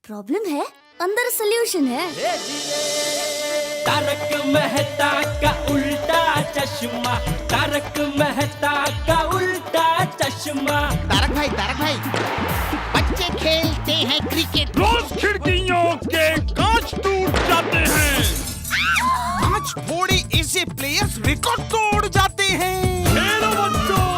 Problem है, अंदर solution है। तारक मेहता का उल्टा चश्मा, तारक मेहता का उल्टा चश्मा। तारक भाई, बच्चे खेलते हैं क्रिकेट, रोज खिड़कियों के कांच टूट जाते हैं, कांच फोड़े ऐसे प्लेयर्स रिकॉर्ड तोड़ जाते हैं। खेलो बच्चों।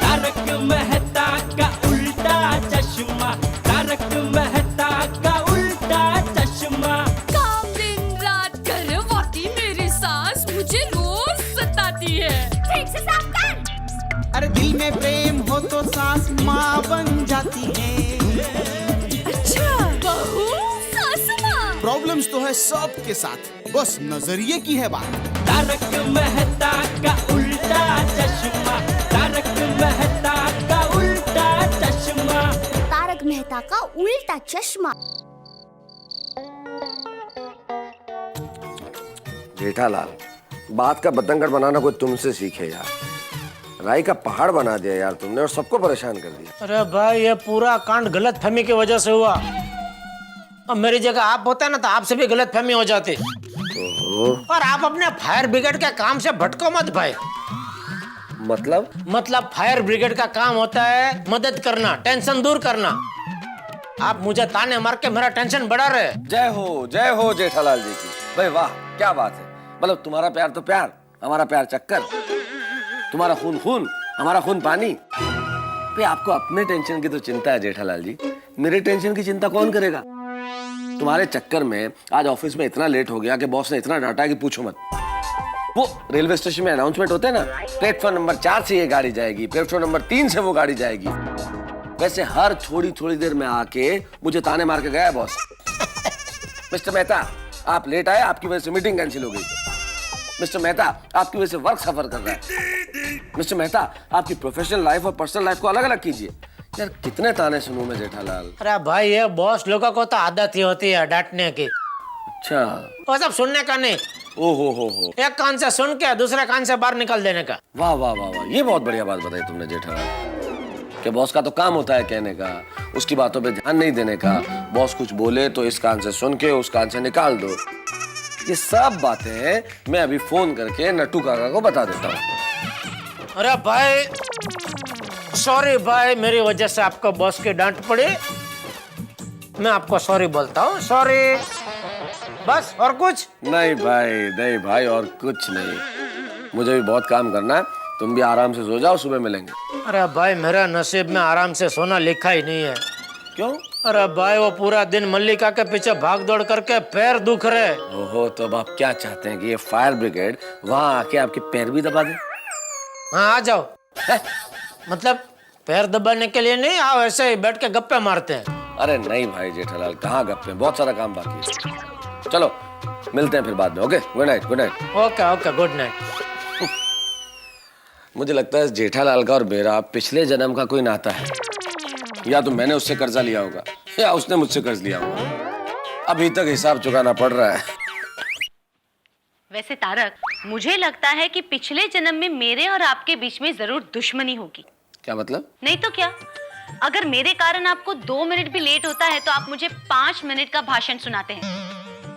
तारक मेहता का उल्टा चश्मा, तारक मेहता का उल्टा चश्मा। काम दिन रात करवाती मेरी सास मुझे रोज सताती है। ठीक से साफ कर। अरे दिल में प्रेम हो तो सास माँ बन जाती है। अच्छा, बहू सास माँ। प्रॉब्लम्स तो है सबके साथ, बस नजरिए की है बात। तारक मेहता का उल्टा चश्मा, तारक मेहता का उल्टा चश्मा। तारक मेहता का उल्टा चश्मा। जेठालाल, बात का बतंगड़ बनाना कोई तुमसे सीखे यार। राई का पहाड़ बना दिया यार तुमने और सबको परेशान कर दिया। अरे भाई ये पूरा कांड गलत फहमी की वजह से हुआ। अब मेरी जगह आप होते ना तो आपसे भी गलत फहमी हो जाती। और आप अपने फायर ब्रिगेड के काम से भटको मत भाई। मतलब फायर ब्रिगेड का काम होता है मदद करना, टेंशन दूर करना। आप मुझे ताने मार के मेरा टेंशन बढ़ा रहे। जय हो जेठालाल जी की। भाई वाह, क्या बात है। मतलब तुम्हारा प्यार तो प्यार, हमारा प्यार चक्कर, तुम्हारा खून खून, हमारा खून पानी। भाई आपको अपने टेंशन की तो चिंता है जेठालाल जी, मेरे टेंशन की चिंता कौन करेगा। तुम्हारे चक्कर में आज ऑफिस में इतना लेट हो गया कि बॉस ने इतना डांटा कि पूछो मत। वो रेलवे स्टेशन में अनाउंसमेंट होते हैं ना, प्लेटफॉर्म नंबर 4 से ये गाड़ी जाएगी, प्लेटफॉर्म नंबर 3 से वो गाड़ी जाएगी। वैसे हर थोड़ी देर में आके मुझे ताने मार के गया है बॉस। मिस्टर मेहता, आप लेट आए, आपकी वजह से मीटिंग कैंसिल हो गई। मिस्टर मेहता, आपकी वजह से वर्क सफर कर रहा है। मिस्टर मेहता, आपकी प्रोफेशनल लाइफ और पर्सनल लाइफ को अलग अलग कीजिए। यार कितने ताने सुनूं मैं जेठालाल। अरे भाई ये बॉस लोगों को तो आदत ही होती है डांटने की। अच्छा, वो सब सुनने का नहीं, हो एक कान से सुन के दूसरे कान से बाहर निकल देने का। वाह वाह वाह वाह, ये बहुत बढ़िया बात बताई तुमने जेठालाल। कि बॉस का तो काम होता है कहने का, उसकी बातों पे ध्यान नहीं देने का। बॉस कुछ बोले तो इस कान से सुन के उस कान से निकाल दो। ये सब बातें मैं अभी फोन करके नट्टू काका को बता देता हूँ। अरे भाई सॉरी भाई, मेरी वजह से आपको बॉस की डांट पड़ी। मैं आपको सॉरी बोलता हूँ, सॉरी। बस और कुछ नहीं भाई और कुछ नहीं। मुझे भी बहुत काम करना है, तुम भी आराम से सो जाओ, सुबह मिलेंगे। अरे भाई मेरा नसीब में आराम से सोना लिखा ही नहीं है। क्यों? अरे भाई वो पूरा दिन मल्लिका के पीछे भाग दौड़ करके पैर दुख रहे। ओहो, तो अब आप क्या चाहते हैं कि ये फायर ब्रिगेड वहाँ आके आपके पैर भी दबा दे? हाँ आ जाओ। मतलब पैर दबाने के लिए नहीं, आओ ऐसे ही बैठ के गप्पे मारते हैं। अरे नहीं भाई जेठालाल, कहाँ गप्पे, बहुत सारा काम बाकी है। चलो मिलते हैं फिर बाद में। Okay, good night. Okay good night. मुझे लगता है जेठालाल का और मेरा पिछले जन्म का कोई नाता है। या तो मैंने उससे कर्जा लिया होगा या उसने मुझसे कर्ज लिया होगा। अभी तक हिसाब चुकाना पड़ रहा है। वैसे तारक, मुझे लगता है कि पिछले जन्म में मेरे और आपके बीच में जरूर दुश्मनी होगी। क्या मतलब? नहीं तो क्या, अगर मेरे कारण आपको 2 मिनट भी लेट होता है तो आप मुझे 5 मिनट का भाषण सुनाते हैं,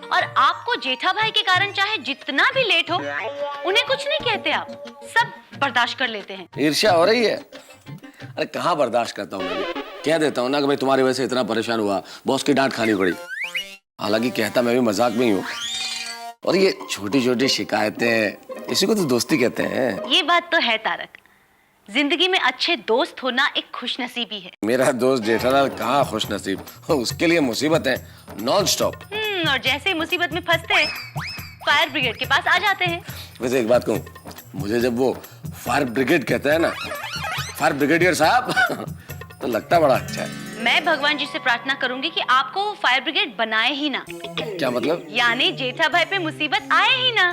और आपको जेठा भाई के कारण चाहे जितना भी लेट हो उन्हें कुछ नहीं कहते, आप सब बर्दाश्त कर लेते हैं। ईर्ष्या हो रही है? अरे कहाँ बर्दाश्त करता हूँ मैं, कह देता हूँ ना कि भाई तुम्हारी वजह से इतना परेशान हुआ, बॉस की डांट खानी पड़ी। हालांकि कहता मैं भी मजाक में ही हूँ। और ये छोटी छोटी शिकायतें, इसी को तो दोस्ती कहते हैं। ये बात तो है तारक, जिंदगी में अच्छे दोस्त होना एक खुशनसीबी है। मेरा दोस्त जेठालाल कहाँ खुशनसीब, उसके लिए मुसीबत है नॉन स्टॉप। और जैसे ही मुसीबत में फंसते हैं फायर ब्रिगेड के पास आ जाते हैं। वैसे एक बात कहूँ, मुझे जब वो फायर ब्रिगेड कहते हैं ना, फायर ब्रिगेडियर साहब, तो लगता बड़ा अच्छा है। मैं भगवान जी से प्रार्थना करूंगी कि आपको वो फायर ब्रिगेड बनाए ही ना। क्या मतलब? यानी जेठा भाई पे मुसीबत आए ही ना।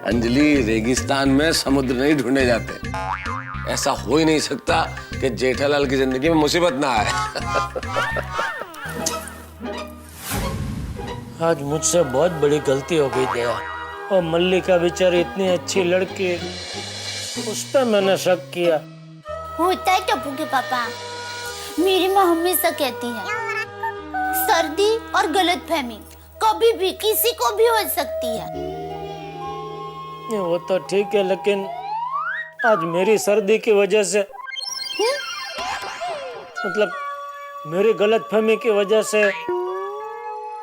अंजलि, रेगिस्तान में समुद्र नहीं ढूंढे जाते। ऐसा हो ही नहीं सकता कि जेठालाल की जिंदगी में मुसीबत ना आए। आज मुझसे बहुत बड़ी गलती हो गई दया। और मल्लिका बेचारी इतनी अच्छी लड़की, उस पर मैंने शक किया। होता है टप्पू के पापा, मेरी माँ हमेशा कहती है सर्दी और गलतफहमी कभी भी किसी को भी हो सकती है। वो तो ठीक है, लेकिन आज मेरी सर्दी की वजह से मतलब मेरी गलतफहमी की वजह से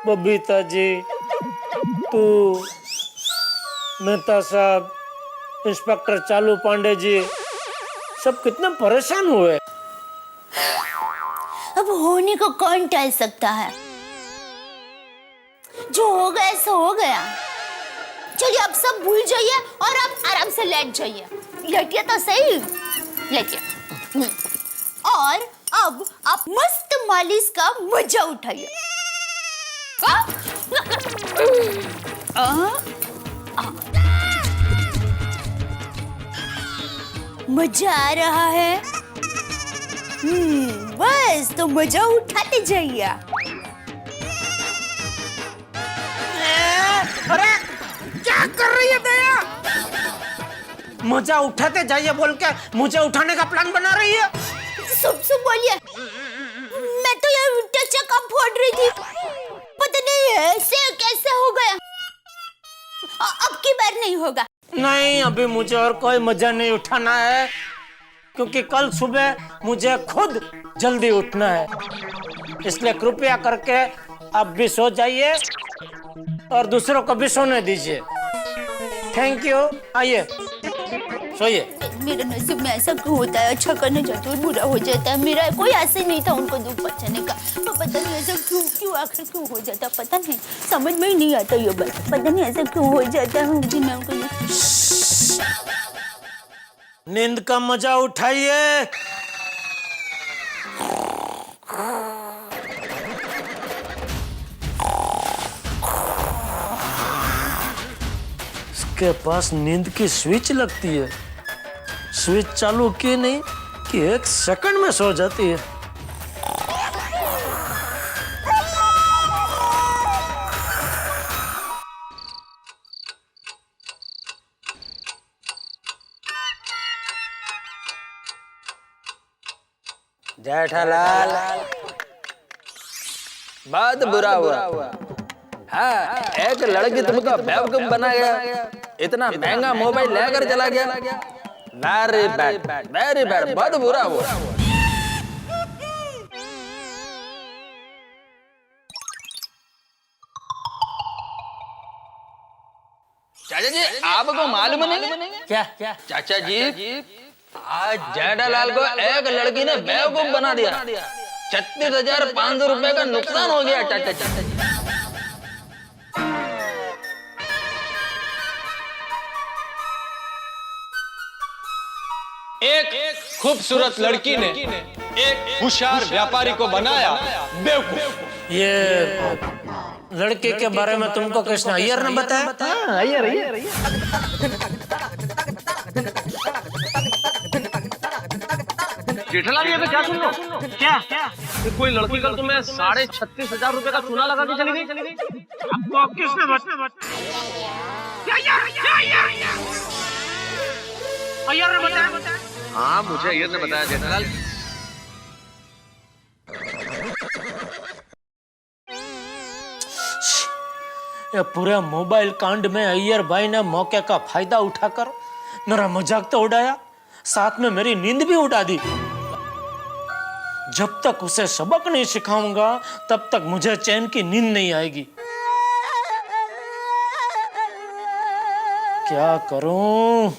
बबीता जी, तू, मेहता साहब, इंस्पेक्टर चालू पांडे जी सब कितने परेशान हुए। अब होने को कौन टाल सकता है, जो हो गया सो हो गया। चलिए अब सब भूल जाइए और आप आराम से लेट जाइए। लेटिए तो सही, लेटिए। और अब आप मस्त मालिश का मजा उठाइए। मजा आ रहा है? बस तो मजा उठाते जाइए। अरे क्या कर रही है दया? मजा उठाते जाइए बोल के मुझे उठाने का प्लान बना रही है। सुप बोलिए। मैं तो यार टेक्सचर कम फोड़ रही थी, पता नहीं ऐसे कैसे हो गया। अब की बार नहीं होगा। नहीं, अभी मुझे और कोई मजा नहीं उठाना है, क्योंकि कल सुबह मुझे खुद जल्दी उठना है। इसलिए कृपया करके आप भी सो जाइए और दूसरों को भी सोने दीजिए। Thank you. आइए सोइए। मेरे नसीब में ऐसा क्यों होता है? अच्छा करने जाते हुए बुरा हो जाता है। मेरा कोई आशा नहीं था उनको दुख पहुंचाने का, तो पता नहीं ऐसा क्यों आखिर क्यों हो जाता, पता नहीं, समझ में ही नहीं आता ये बात। पता नहीं ऐसा क्यों हो जाता है। मैं उनको नींद का मजा उठाइए। इसके पास नींद की स्विच लगती है, स्विच चालू की नहीं कि 1 सेकंड में सो जाती है। जेठालाल, बहुत बुरा हुआ। हाँ, एक लड़की तुमको बेवकूफ बना गया, इतना महंगा मोबाइल लेकर चला गया। वेरी बैड, वेरी बैड, बहुत बुरा हुआ। चाचा जी, आपको मालूम नहीं? क्या क्या चाचा जी, आज जेठालाल को एक लड़की ने बेवकूफ बना दिया। 36,500 रुपए का नुकसान हो गया चाचा जी। एक खूबसूरत लड़की ने एक होशियार व्यापारी को बनाया बेवकूफ। ये लड़के के बारे में तुमको कृष्ण अय्यर ने बताया? अय्यर। जेठालाल, ये तो क्या सुन लो? क्या कोई लड़की कल तुम्हें 36,500 रुपए का चूना लगा के चली गई? आपको किसने बताया? अय्यर ने बताया? हाँ, मुझे अय्यर ने बताया जेठालाल। ये पूरे मोबाइल कांड में अय्यर भाई ने मौके का फायदा उठाकर मेरा मजाक तो उड़ाया, साथ में मेरी नींद भी उड़ा दी। जब तक उसे सबक नहीं सिखाऊंगा तब तक मुझे चैन की नींद नहीं आएगी। क्या करूं?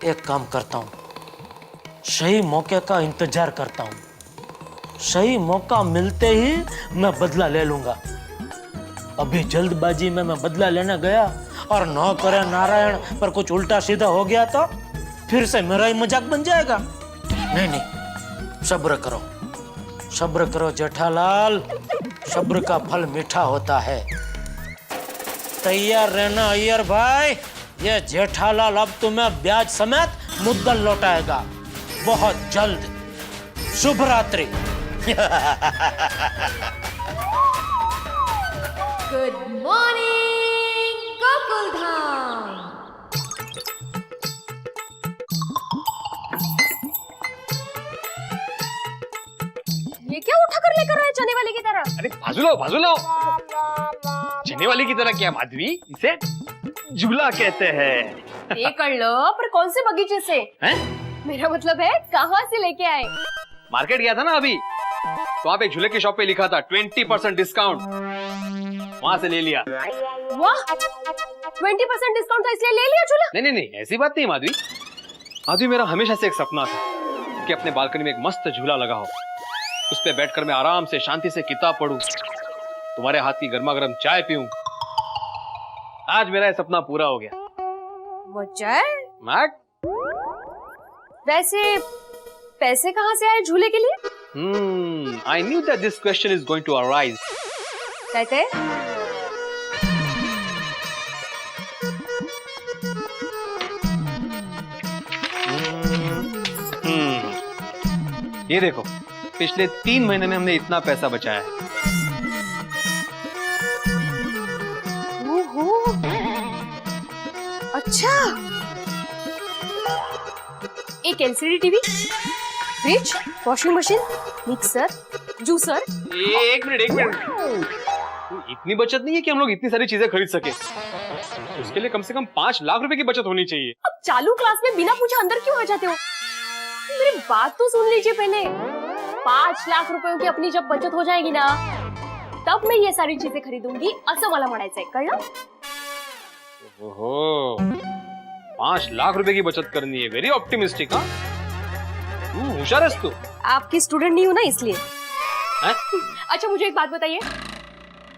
एक काम करता हूं, सही मौके का इंतजार करता हूं। सही मौका मिलते ही मैं बदला ले लूंगा। अभी जल्दबाजी में मैं बदला लेने गया और न करे नारायण पर कुछ उल्टा सीधा हो गया तो फिर से मेरा ही मजाक बन जाएगा। नहीं, सब्र करो जेठालाल, सब्र का फल मीठा होता है। तैयार रहना अय्यर भाई, ये जेठालाल अब तुम्हें ब्याज समेत मुद्दल लौटाएगा बहुत जल्द। शुभ रात्रि। Good morning Gokuldham. ये क्या उठा कर लेकर आए चने वाले की तरह? अरे बाजू लो चने वाली की तरह क्या माधवी, इसे झूला कहते हैं। ये कर लो, पर कौन से बगीचे से? हैं? मेरा मतलब है कहाँ से लेके आए? मार्केट गया था ना अभी, तो आप एक झूले की शॉप पे लिखा था 20% डिस्काउंट, वहां से ले लिया। वाह, 20% डिस्काउंट था इसलिए ले लिया झूला? नहीं, ऐसी बात नहीं माधवी, मेरा हमेशा से एक सपना था कि अपने बालकनी में एक मस्त झूला लगा हो, उस पे बैठकर मैं आराम से शांति से किताब पढूं, तुम्हारे हाथ की गर्मा गर्म चाय पीऊं। आज मेरा ये सपना पूरा हो गया। मजा? वैसे पैसे कहाँ से आए झूले के लिए? I knew that this question is going to arise. कहते? ये देखो, पिछले 3 महीने में हमने इतना पैसा बचाया है। ओहो, अच्छा। एक LCD TV, fridge, washing machine, mixer, juicer. एक मिनट, इतनी बचत नहीं है कि हम लोग इतनी सारी चीजें खरीद सके। उसके लिए कम से कम 5 लाख रुपए की बचत होनी चाहिए। अब चालू क्लास में बिना पूछे अंदर क्यों आ जाते हो? मेरी बात तो सुन लीजिए पहले। 5 लाख रुपयों की अपनी जब बचत हो जाएगी ना, तब मैं ये सारी चीजें खरीदूंगी, असं मला म्हणायचंय, कळलं? ओहो, 5 लाख रुपए की बचत करनी है, वेरी ऑप्टिमिस्टिक। हाँ, होशियार है तू। आपकी स्टूडेंट नहीं हूँ ना, इसलिए। है? अच्छा, मुझे एक बात बताइए,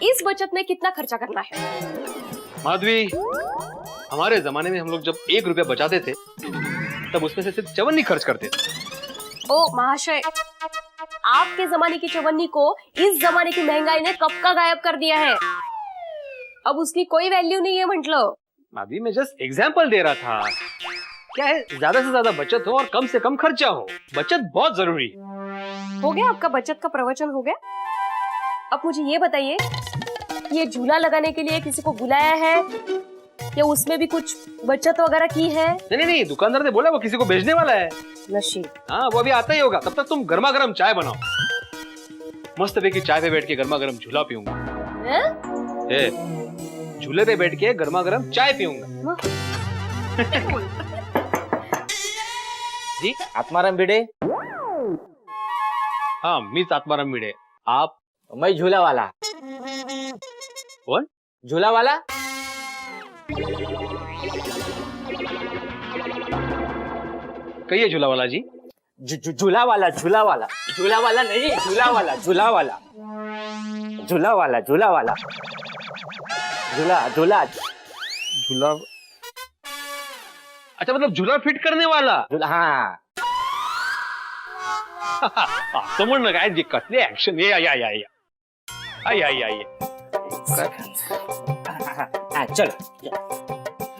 इस बचत में कितना खर्चा करना है? माधवी, हमारे जमाने में हम लोग जब 1 रुपया बचाते थे, तब उसमें से सिर्फ चवन्नी खर्च करते थे। ओ महाशय, आपके जमाने की चवन्नी को इस जमाने की महंगाई ने कब का गायब कर दिया है। अब उसकी कोई वैल्यू नहीं है म्हटलं। माधवी, मैं जस्ट एग्जाम्पल दे रहा था। क्या है, ज्यादा से ज्यादा बचत हो और कम से कम खर्चा हो। बचत बहुत जरूरी। हो गया आपका बचत का प्रवचन हो गया। अब मुझे ये बताइए, ये झूला लगाने के लिए किसी को बुलाया है या उसमें भी कुछ बचत वगैरह की है? नहीं, दुकानदार ने बोला वो किसी को भेजने वाला है। नशीब। हाँ, वो अभी आता ही होगा। तब तक तुम गर्मा गर्म चाय बनाओ। मस्त पैकी चाय पे बैठ के गर्मा गर्म झूला पीऊंगा। झूले पे बैठ के गर्मा गर्म चाय पीऊंगा। जी, आत्माराम भिडे। हाँ, मीच आत्माराम भिडे। आप? मैं झूला वाला। कौन? झूला वाला। कहिए झूला वाला जी। झूला वाला नहीं, झूला वाला, झूला वाला। झूला। अच्छा, मतलब झूला फिट करने वाला। झूला, हाँ। समझ ना, काय जी कसले ऍक्शन। ये चलो।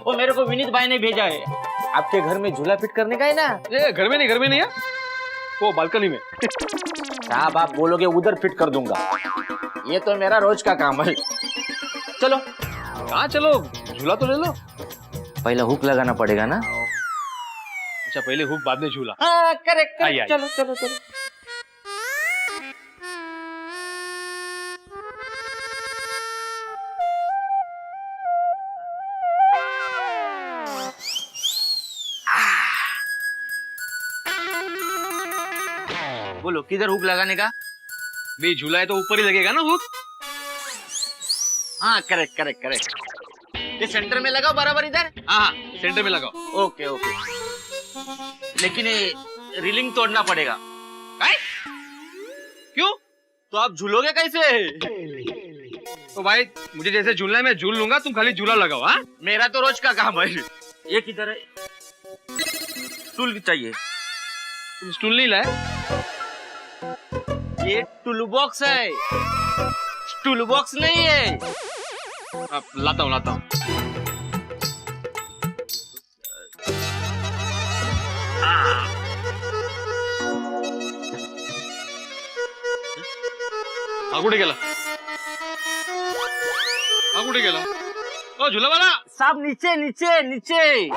वो मेरे को विनीत भाई ने भेजा है, आपके घर में झूला फिट करने का है ना। ये घर में नहीं है, वो बालकनी में। साहब, आप बोलोगे उधर फिट कर दूंगा। ये तो मेरा रोज का काम है। चलो। कहाँ चलो? झूला तो ले लो। पहले हुक लगाना पड़ेगा ना। अच्छा, पहले हुक बाद में झूला। हाँ, करेक्ट। आइए। चलो। बोलो, किधर हुक लगाने का? भी झूला है तो ऊपर ही लगेगा ना हुक। हाँ, करेक्ट। ये सेंटर में लगाओ, बराबर इधर। हाँ, सेंटर में लगाओ। ओके। लेकिन ये रीलिंग तोड़ना पड़ेगा। क्यों? तो आप झूलोगे कैसे? तो भाई, मुझे जैसे झूलना है मैं झूल लूंगा, तुम खाली झूला लगाओ। हाँ, मेरा तो रोज का काम है। ये किधर है? स्टूल चाहिए। तुम स्टूल नहीं लाए? ये टूल बॉक्स है, टूल बॉक्स नहीं है। अब लाता हूँ। कुठे गेला? ओ झूला वाला साहब, नीचे।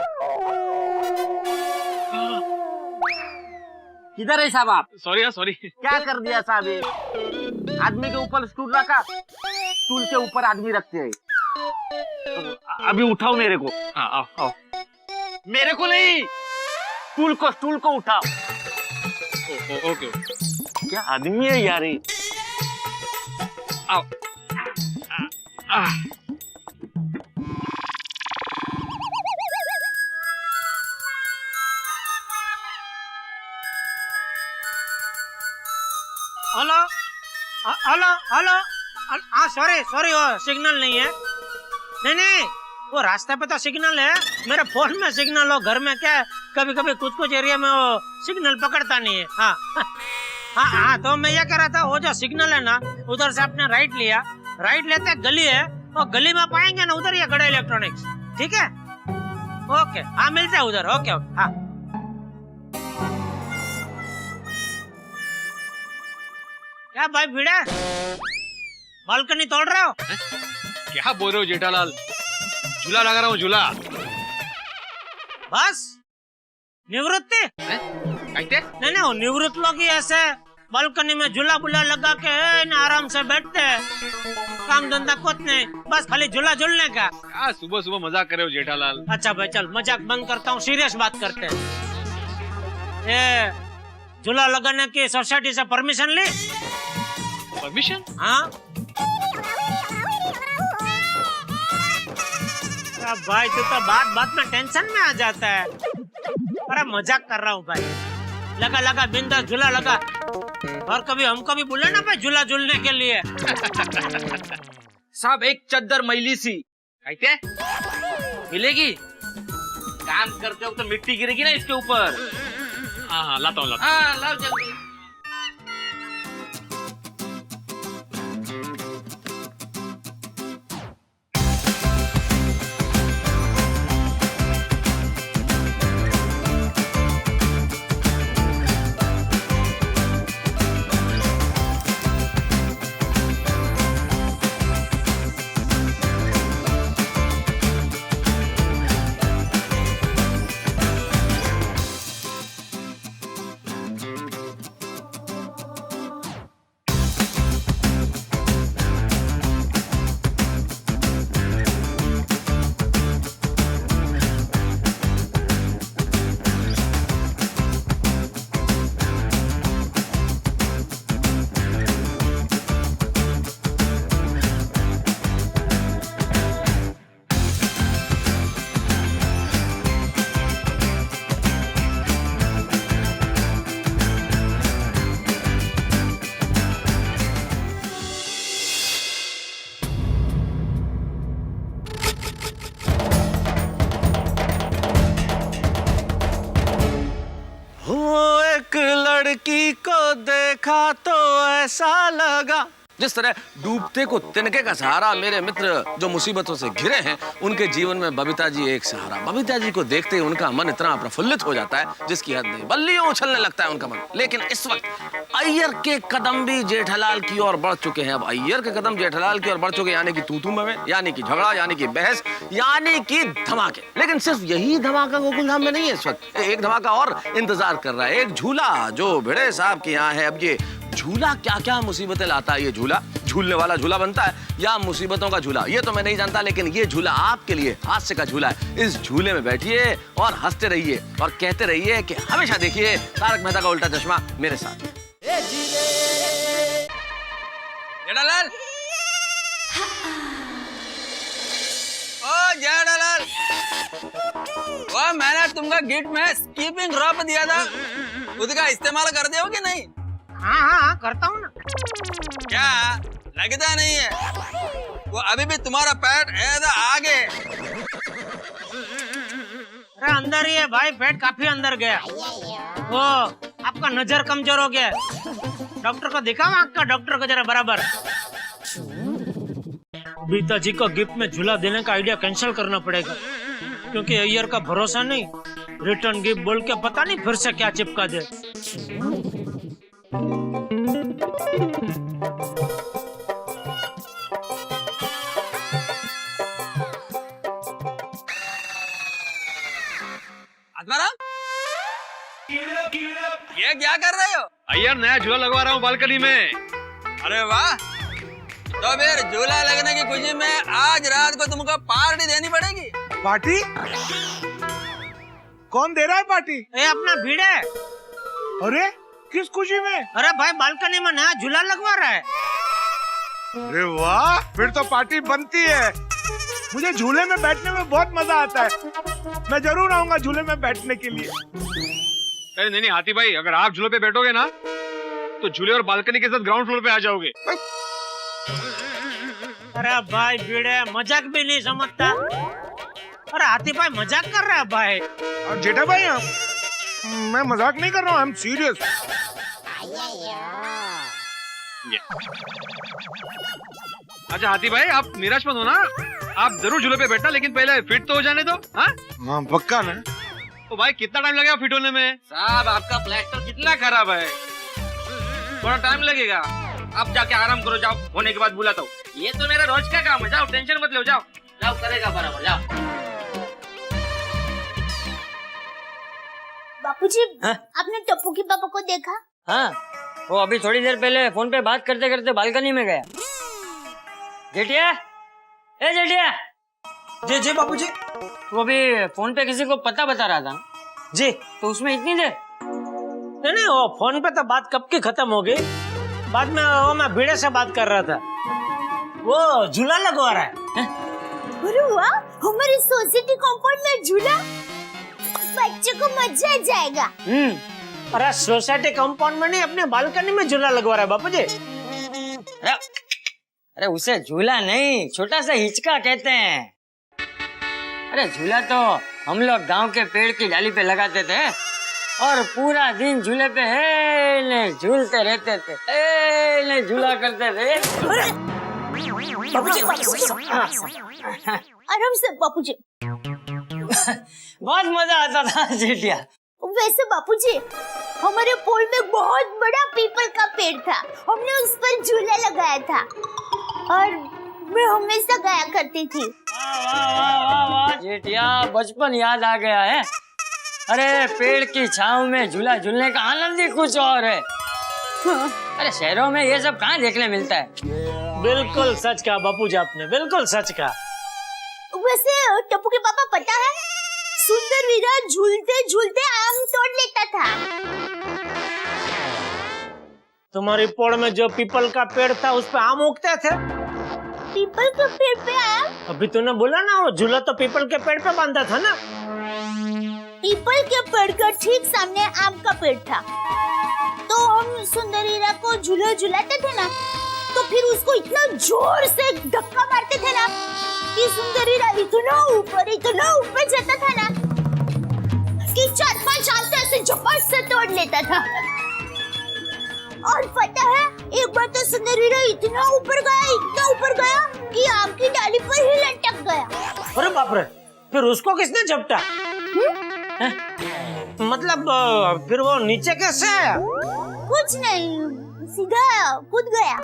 किधर है साहब आप? Sorry sorry. क्या कर दिया साहब ये? आदमी के ऊपर स्टूल रखा, स्टूल के ऊपर आदमी रखते हैं। अभी उठाओ मेरे को। हाँ आओ आओ। मेरे को नहीं, स्टूल को उठाओ। ओके। क्या आदमी है यार ये? आओ। Hello hello hello. हाँ सॉरी वो सिग्नल नहीं है। नहीं वो रास्ते पे तो सिग्नल है, मेरे फोन में सिग्नल हो, घर में क्या है कभी कभी कुछ एरिया में वो सिग्नल पकड़ता नहीं है। हाँ हाँ तो मैं ये कह रहा था, वो जो सिग्नल है ना उधर से आपने राइट लिया, राइट लेते गली है, वो गली में पाएंगे ना उधर ये गड़ा इलेक्ट्रॉनिक्स। ठीक है ओके, हाँ मिलते हैं उधर। ओके हाँ। क्या भाई भिड़े, बालकनी तोड़ रहे हो? क्या बोल रहे हो जेठालाल? झूला लगा रहा हूँ, झूला। बस निवृत्ति? नहीं वो निवृत्त लोग ही ऐसे बालकनी में झूला बुला लगा के आराम से बैठते हैं, काम धंधा कुछ नहीं, बस खाली झूला झूलने का। क्या सुबह सुबह मजाक कर रहे हो जेठालाल? अच्छा भाई चल मजाक बंद करता हूँ, सीरियस बात करते हैं। ये झूला लगाने की सोसाइटी से परमिशन ली? परमिशन? हाँ भाई तू तो बात में टेंशन में आ जाता है। अरे मजाक कर रहा हूँ भाई, लगा बिंदास झूला लगा, और कभी हमको भी बुलाना भाई झूला झूलने के लिए। साहब एक चद्दर मैली सी कैसे मिलेगी? काम करते हो तो मिट्टी गिरेगी ना इसके ऊपर। हाँ लाता हूँ। हाँ लाओ जल्दी। लड़की को देखा तो ऐसा लगा। जिस तरह डूबते को तिनके का सहारा मेरे मित्र जो मुसीबतों से घिरे हैं, उनके जीवन में बबीता जी एक सहारा। बबीता जी को देखते ही उनका मन इतना प्रफुल्लित हो जाता है जिसकी हद नहीं, बल्लियों उछलने लगता है उनका मन। लेकिन इस वक्त अय्यर के कदम भी जेठालाल की ओर बढ़ चुके हैं। अब अय्यर के कदम जेठालाल की ओर बढ़ चुके हैं, यानी कि तू में, यानी कि झगड़ा, यानी कि बहस, यानी कि धमाके। लेकिन सिर्फ यही धमाका गोकुलधाम में नहीं है। इस वक्त एक धमाका और इंतजार कर रहा है, एक झूला जो भिड़े साहब के यहाँ है। अब ये झूला क्या क्या मुसीबतें लाता है, ये झूला झूलने वाला झूला बनता है या मुसीबतों का झूला, ये तो मैं नहीं जानता। लेकिन ये झूला आपके लिए हास्य का झूला है। इस झूले में बैठिए और हंसते रहिए और कहते रहिए कि हमेशा देखिए तारक मेहता का उल्टा चश्मा मेरे साथ। जेठालाल, ओ जेठालाल, वो मैंने तुमको गिफ्ट में स्कीपिंग रोप दिया था, उसका इस्तेमाल कर दिया हो कि नहीं? हाँ करता हूँ ना। क्या लगता नहीं है वो अभी भी तुम्हारा पैर ऐसा आगे? अरे अंदर ही है भाई, पेट काफी अंदर गया। वो आपका नजर कमजोर हो गया, डॉक्टर को दिखाओ, आँख का डॉक्टर को जरा बराबर। बबीता जी को गिफ्ट में झूला देने का आइडिया कैंसिल करना पड़ेगा, क्योंकि अय्यर का भरोसा नहीं, रिटर्न गिफ्ट बोल के पता नहीं फिर से क्या चिपका दे। ये क्या क्या कर रहे हो? यार नया झूला लगवा रहा हूँ बालकनी में। अरे वाह, तो फिर झूला लगने की खुशी में आज रात को तुमको पार्टी देनी पड़ेगी। पार्टी? कौन दे रहा है पार्टी? ये अपना भिड़े। अरे किस खुशी में? अरे भाई बालकनी में नया झूला लगवा रहा है। अरे वाह, फिर तो पार्टी बनती है। मुझे झूले में बैठने में बहुत मजा आता है। मैं जरूर आऊंगा झूले में बैठने के लिए। अरे नहीं हाथी भाई, अगर आप झूले पे बैठोगे ना तो झूले और बालकनी के साथ ग्राउंड फ्लोर पे आ जाओगे। अरे भाई भिड़े, मजाक भी नहीं समझता। अरे हाथी भाई मजाक कर रहा है भाई। और जेठा भाई, मैं मजाक नहीं कर रहा हूँ, आई एम सीरियस। अच्छा हाथी भाई, आप निराश मत होना, आप जरूर झूले पे बैठना, लेकिन पहले फिट तो हो जाने दो। हाँ पक्का ना? तो भाई कितना टाइम लगेगा फिट होने में? साहब आपका प्लास्टर कितना खराब है, थोड़ा टाइम लगेगा। आप जाके आराम करो, जाओ, होने के बाद बुलाता हूँ। ये तो मेरा रोज का काम है, जाओ टेंशन मत लो, जाओ जाओ, करेगा बराबर, जाओ। बापूजी, आपने टप्पू के पापा को देखा? हाँ, वो अभी थोड़ी देर पहले फोन पे बात करते करते बालकनी में गया। जेठिया, ए जेठिया। जी जी बापूजी। वो अभी फोन पे किसी को पता बता रहा था जी। तो उसमें इतनी देर? नहीं, वो फोन पे तो बात कब की खत्म हो गई। बाद में वो मैं भिड़े से बात कर रहा था, वो झूला लगवा रहा है। अरे वाह, हमारे सोसाइटी कंपाउंड में झूला, बच्चों को मजा आ जाएगा। अरे सोसाइटी कंपाउंड में नहीं, अपने बालकनी में झूला लगवा रहा है बापूजी। अरे उसे झूला नहीं, छोटा सा हिचका कहते हैं। अरे झूला तो हम लोग गांव के पेड़ की डाली पे लगाते थे और पूरा दिन झूले पे झूलते रहते थे, झूला करते थे। बापूजी, आराम से बापूजी। बहुत मजा आता था जेठिया। वैसे बापूजी, हमारे पोल में बहुत बड़ा पीपल का पेड़ था, हमने उस पर झूला लगाया था और मैं हमेशा गाया करती थी। वाह जेठिया, बचपन याद आ गया है। अरे पेड़ की छांव में झूला झूलने का आनंद ही कुछ और है। अरे शहरों में ये सब कहाँ देखने मिलता है। बिल्कुल सच कहा बापूजी आपने, बिल्कुल सच कहा। वैसे टप्पू के पापा, पता है, सुंदर वीरा झूलते झूलते आम तोड़ लेता था। तुम्हारी पोड़ में जो पीपल का पेड़ था उस पे आम उगते थे। पीपल के पेड़ पे आम? अभी तूने बोला ना, वो झूला तो पीपल के पेड़ पे बांधा था ना। पीपल के पेड़ के ठीक सामने आम का पेड़ था, तो हम सुंदर वीरा को झूला झुलाते थे ना, तो फिर उसको इतना जोर से धक्का मारते थे ना कि सुंदर वीरा इतना ऊपर जाता था ना कि 4-5 आम तो ऐसे झपट से तोड़ लेता था। और पता है, एक बार तो सुंदर वीरा इतना ऊपर गया कि आम की डाली पर ही लटक गया। अरे बाप रे, फिर उसको किसने झपटा? मतलब फिर वो नीचे कैसे आया? कुछ नहीं, सीधा कूद गया।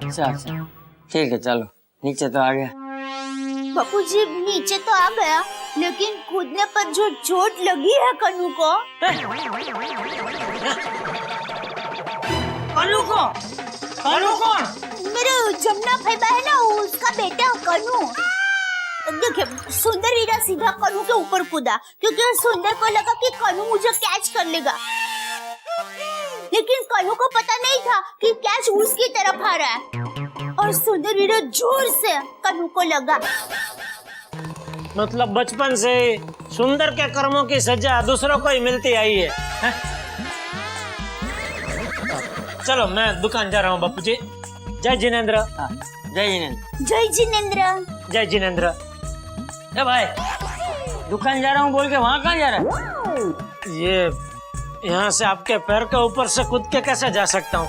अच्छा, ठीक है, चलो नीचे तो आ गया। बापूजी, नीचे तो आ गया, लेकिन कूदने पर जो चोट लगी है कन्नू को। कन्नू को? मेरे जमुना भाईबा है ना, उसका बेटा कन्नू। देखिए, सुंदर वीरा सीधा कन्नू के ऊपर कूदा क्योंकि सुंदर को लगा कि कन्नू मुझे कैच कर लेगा, लेकिन कन्नू को पता नहीं था कि कैच उसकी तरफ आ रहा है और सुंदर वीरा जोर से कन्नू को लगा। मतलब बचपन से सुंदर के कर्मों की सजा दूसरों को ही मिलती आई है, हैं? चलो मैं दुकान जा रहा हूँ बापूजी। जय जिनेंद्र। जय जिनेंद्र। जय जिनेंद्र। जय जिनेंद्र। ए भाई, दुकान जा रहा हूँ बोल के वहाँ कहाँ जा रहा है? ये यहाँ से आपके पैर के ऊपर से कूद के कैसे जा सकता हूँ,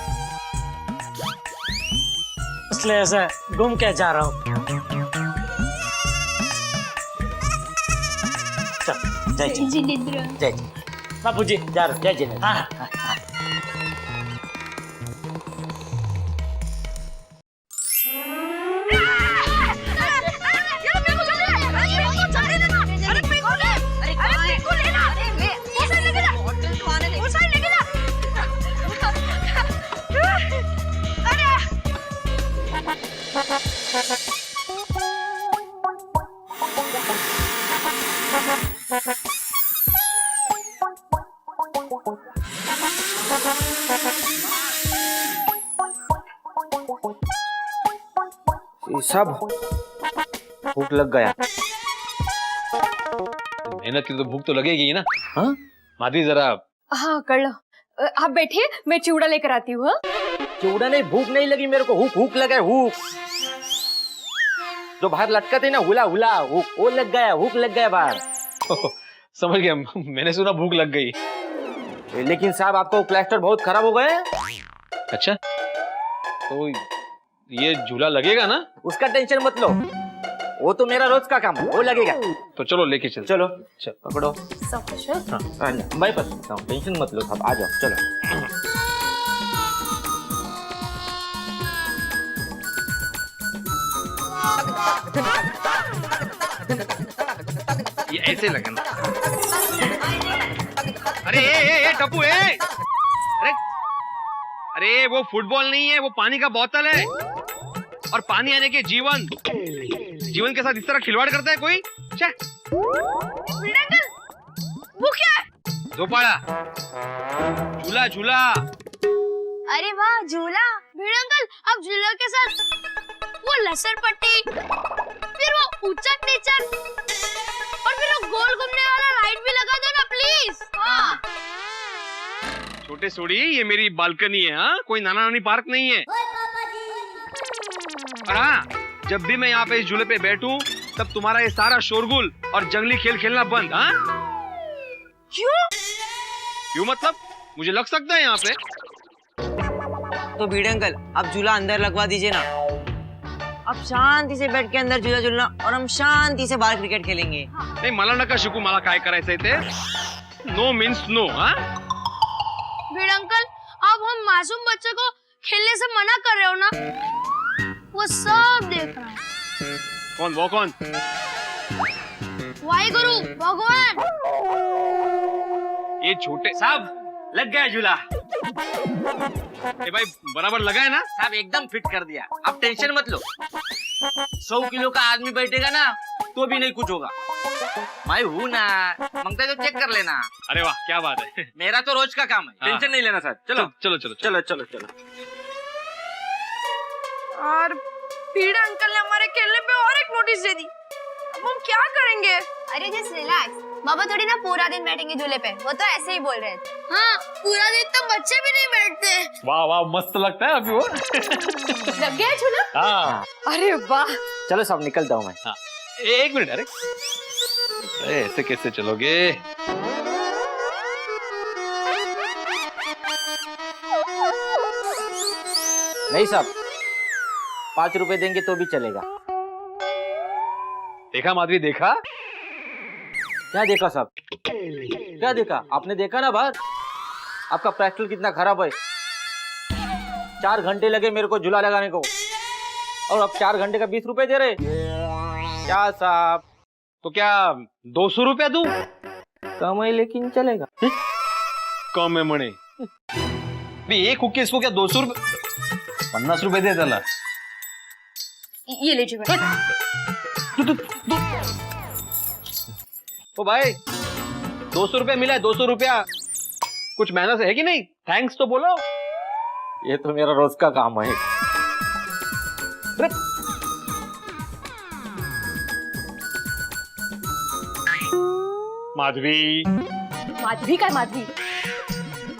इसलिए ऐसे घूम के जा रहा हूँ। जय जिनेंद्र। जय बापूजी, जा रहा हूँ। जय जिनेंद्र। हाँ, हाँ, हाँ। सब भूख लग गया। मेहनत की तो भूख तो लगेगी ही ना। हाँ माधवी जरा हाँ कर लो। आप बैठिए, मैं चिवड़ा लेकर आती हूँ। हाँ? चिवड़ा नहीं, भूख नहीं लगी मेरे को, हुक हुक लगा है, हुक जो बाहर लटका थे ना, हुला हुला हुक, वो लग गया, हुक लग गया बाहर। समझ गया, मैंने सुना भूख लग गई। लेकिन साहब आपको प्लास्टर बहुत खराब हो गए। अच्छा, तो ये झूला लगेगा ना? उसका टेंशन मत लो, वो तो मेरा रोज का काम है, वो लगेगा। तो चलो लेके चल। चलो चल पकड़ो। सब खुश हैं? हाँ मैं पकड़ता हूँ, टेंशन मत लो साहब, आ जाओ चलो। ये ऐसे लगना। अरे ए टप्पू अरे वो फुटबॉल नहीं है, वो पानी का बोतल है। और पानी आने के जीवन के साथ इस तरह खिलवाड़ करता है कोई? वो क्या है? दोपाड़ा झूला झूला। अरे वाह, झूला। भीड़ अंकल, अब झूला के साथ वो लसर पट्टी, फिर वो उचक नीचक, और फिर वो गोल घूमने वाला राइड भी लगा दो ना प्लीज। हाँ। छोटे सोड़ी, ये मेरी बालकनी है, हाँ कोई नाना नानी पार्क नहीं है। और हाँ, जब भी मैं यहाँ पे इस झूले पे बैठूं, तब तुम्हारा ये सारा शोरगुल और जंगली खेल खेलना बंद। हाँ क्यों मतलब? मुझे लग सकता है यहाँ पे। तो बीड़े अंकल, आप झूला अंदर लगवा दीजिए ना, आप शांति से बैठ के अंदर झूला झूलना, और हम शांति से बाहर क्रिकेट खेलेंगे। नहीं, मला नका शिकू, मला काय करायचंय ते। No means no. हाँ भीड़ अंकल, अब हम मासूम बच्चे को खेलने से मना कर रहे हो ना? वो सब देख रहा है। कौन? वो कौन? वाहिगुरु भगवान। ये छोटे साहब लग गया झूला। ए भाई, बराबर लगा है ना? साहब एकदम फिट कर दिया, आप टेंशन मत लो। 100 किलो का आदमी बैठेगा ना तो भी नहीं कुछ होगा। मैं हूँ ना, मांगता है तो चेक कर लेना। अरे वाह, क्या बात है। मेरा तो रोज का काम है, हाँ। टेंशन नहीं लेना सर। चलो चलो चलो चलो चलो चलो। और भीड़ अंकल ने हमारे खेलने पे और एक नोटिस दे दी। अब हम क्या करेंगे? अरे जस्ट रिलैक्स, बाबा थोड़ी ना पूरा दिन बैठेंगे झूले पे, वो तो ऐसे ही बोल रहे थे। हाँ, पूरा दिन तो बच्चे भी नहीं बैठते। वाह वाह, मस्त लगता है अभी वो। लग गया झूला? हाँ। अरे वाह। चलो सब निकलता हूँ मैं। हाँ, एक मिनट। अरे ऐसे कैसे चलोगे? नहीं साहब, 5 रुपए देंगे तो भी चलेगा। देखा माधवी, देखा? क्या देखा साहब? क्या देखा? आपने देखा ना बात, आपका प्रैक्टिकल कितना खराब है। 4 घंटे लगे मेरे को झूला लगाने को, और अब 4 घंटे का 20 रुपए दे रहे। क्या साहब? तो क्या 200 रुपया दूं? कम है लेकिन चलेगा। कम है म्हणे। एक हुक्के इसको क्या 200 रुपये? 50 रुपये दे त्याला। ये लीजिए बेटा। ओ भाई, 200 रुपया मिला है, 200 रुपया। कुछ मेहनत है कि नहीं? थैंक्स तो बोलो। ये तो मेरा रोज का काम है। माधवी, माधवी का माधवी,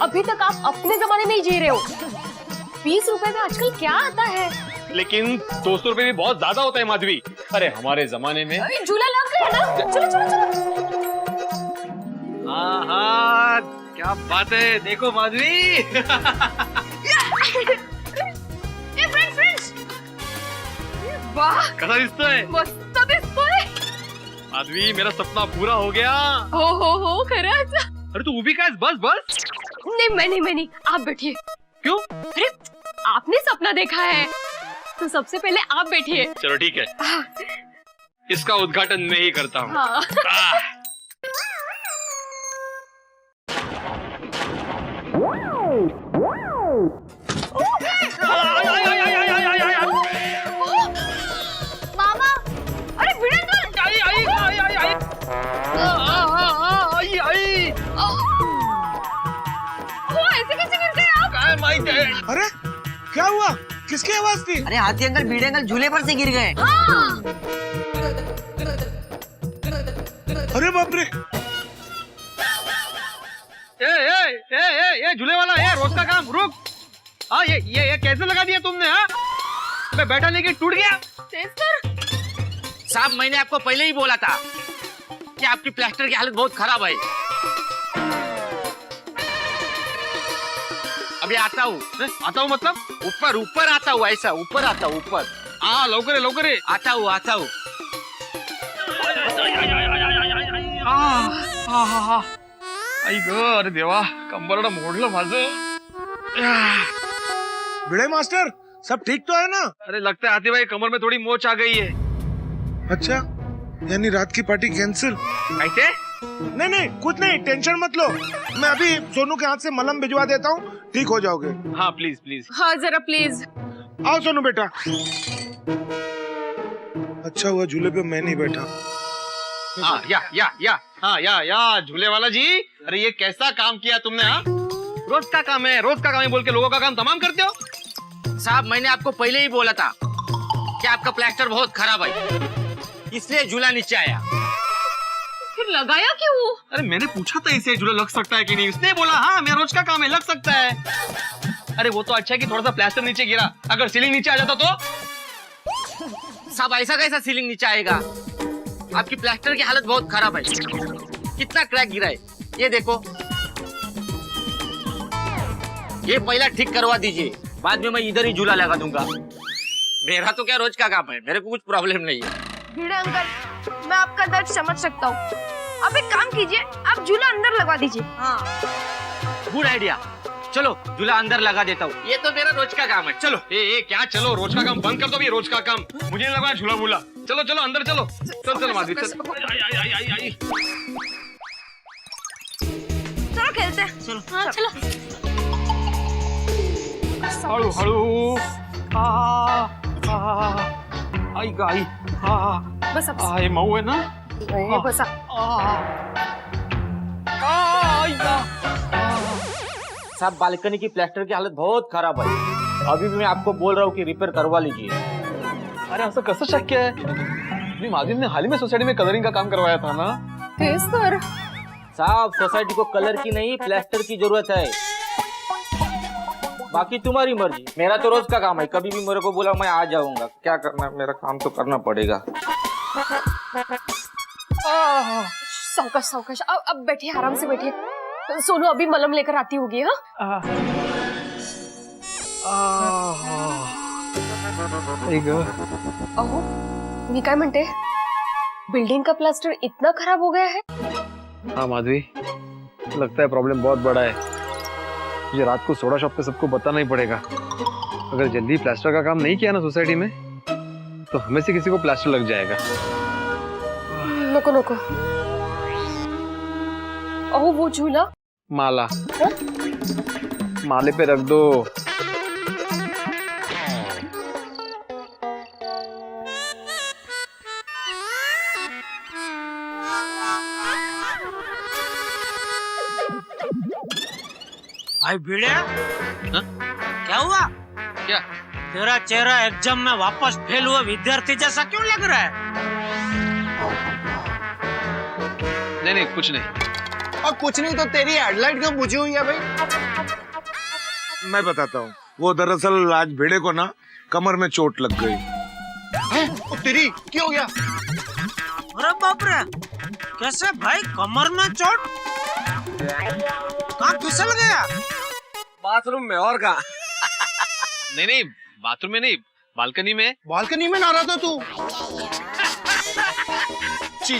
अभी तक आप अपने जमाने में ही जी रहे हो। 20 रुपए में आजकल क्या आता है? लेकिन 200 रुपये भी बहुत ज्यादा होता है माधवी। अरे हमारे जमाने में। झूला लग गया ना? चलो चलो चलो। हाँ हाँ, क्या बात है, देखो माधवी। फ्रेंड्स, वाह, कैसा दिसतोय? मस्त दिसतोय। माधवी, मेरा सपना पूरा हो गया। हो खरंच। अरे तू उभी काय? बस बस। नहीं मैं नहीं, आप बैठिए। क्यों? अरे आपने सपना देखा है तो सबसे पहले आप बैठिए। चलो ठीक है, इसका उद्घाटन मैं ही करता हूँ। हाँ। I my dad. अरे क्या हुआ? किसकी आवाज थी? अरे हाथी अंकल भिड़े अंकल झूले पर से गिर गए। अरे बाप रे! ये झूले वाला, ये रोज का काम, रुक। हाँ ये कैसे लगा दिया तुमने? हाँ मैं बैठा नहीं कि टूट गया। साहब मैंने आपको पहले ही बोला था कि आपकी प्लास्टर की हालत बहुत खराब है। अभी आता हूँ मतलब? ऊपर ऊपर आता हूँ, ऐसा ऊपर आता हूँ ऊपर। हाँ लवकर ये। आता हूँ। आई ग, अरे देवा, कंबरडं मोडलं माझं। भिड़े मास्टर, सब ठीक तो है ना? अरे लगता है हाथी भाई कमर में थोड़ी मोच आ गई है। अच्छा, यानी रात की पार्टी कैंसिल? कैसे? नहीं कुछ नहीं, टेंशन मत लो। मैं अभी सोनू के हाथ से मलहम भिजवा देता हूँ, ठीक हो जाओगे। हाँ प्लीज। हाँ जरा प्लीज। आओ सोनू बेटा। अच्छा हुआ झूले पे मैं नहीं बैठा। या झूले वाला जी, अरे ये कैसा काम किया तुमने? हाँ रोज का काम है बोल के लोगों का काम तमाम करते हो। साहब मैंने आपको पहले ही बोला था कि आपका प्लास्टर बहुत खराब है, इसलिए झूला नीचे आया। फिर लगाया क्यों? अरे मैंने पूछा था इसे झूला लग सकता है कि नहीं, उसने बोला हाँ मेरा रोज का काम है, लग सकता है। अरे वो तो अच्छा है कि थोड़ा सा प्लास्टर नीचे गिरा, अगर सीलिंग नीचे आ जाता तो। साहब ऐसा कैसा सीलिंग नीचे आएगा? आपकी प्लास्टर की हालत बहुत खराब है। कितना क्रैक गिरा है ये देखो। ये पहला ठीक करवा दीजिए, बाद में मैं इधर ही झूला लगा दूंगा। मेरा तो क्या रोज का काम है, मेरे को कुछ प्रॉब्लम नहीं है। भिड़े अंकल, मैं आपका दर्द समझ सकता हूँ। अब एक काम कीजिए, आप झूला अंदर लगवा दीजिए। हाँ गुड आइडिया, चलो झूला अंदर लगा देता हूँ। ये तो मेरा रोज का काम है। चलो। क्या चलो, रोज का काम बंद कर दो अभी। रोज का काम मुझे नहीं लगा झूला भूला। चलो अंदर चलो। चल माधवी चल। चलो खेलते हैं। चलो हाँ चलो। हळू आई बस अब ये मऊ है ना? बस साहब बालकनी की प्लास्टर की हालत बहुत खराब है, अभी भी मैं आपको बोल रहा हूँ कि रिपेयर करवा लीजिए। अरे असं कसं शक्य आहे? माधवी ने हाल ही में सोसाइटी में कलरिंग का काम करवाया था ना? सर साहब सोसाइटी को कलर की नहीं प्लास्टर की जरूरत है, बाकी तुम्हारी मर्जी। मेरा तो रोज का काम है, कभी भी मेरे को बोला मैं आ जाऊंगा। क्या करना है, मेरा काम तो करना पड़ेगा। सावकाश अब बैठिए, आराम से बैठिए। सोनू अभी मलम लेकर आती होगी। हाँ अहो मी काय म्हणते, बिल्डिंग का प्लास्टर इतना खराब हो गया है? हाँ माधवी, लगता है प्रॉब्लम बहुत बड़ा है। मुझे रात को सोडा शॉप पे सबको बताना ही पड़ेगा। अगर जल्दी प्लास्टर का काम नहीं किया ना सोसाइटी में, तो हमें से किसी को प्लास्टर लग जाएगा। नको अहो वो झूला माला माले पे रख दो। भाई भिड़े, क्या हुआ? क्या? तेरा चेहरा एग्जाम में वापस फेल हुआ विद्यार्थी जैसा क्यों लग रहा है? नहीं कुछ नहीं। और कुछ नहीं तो तेरी हेडलाइट क्यों बुझी हुई है भाई? मैं बताता हूँ, वो दरअसल आज भिड़े को ना कमर में चोट लग गई। तेरी क्या हो गया? अरे बाप रे, कैसे भाई कमर में चोट? कहाँ फिसल गया? बाथरूम में। और कहाँ? नहीं बाथरूम में नहीं, बालकनी में। बालकनी में ना रहा था तू? ची।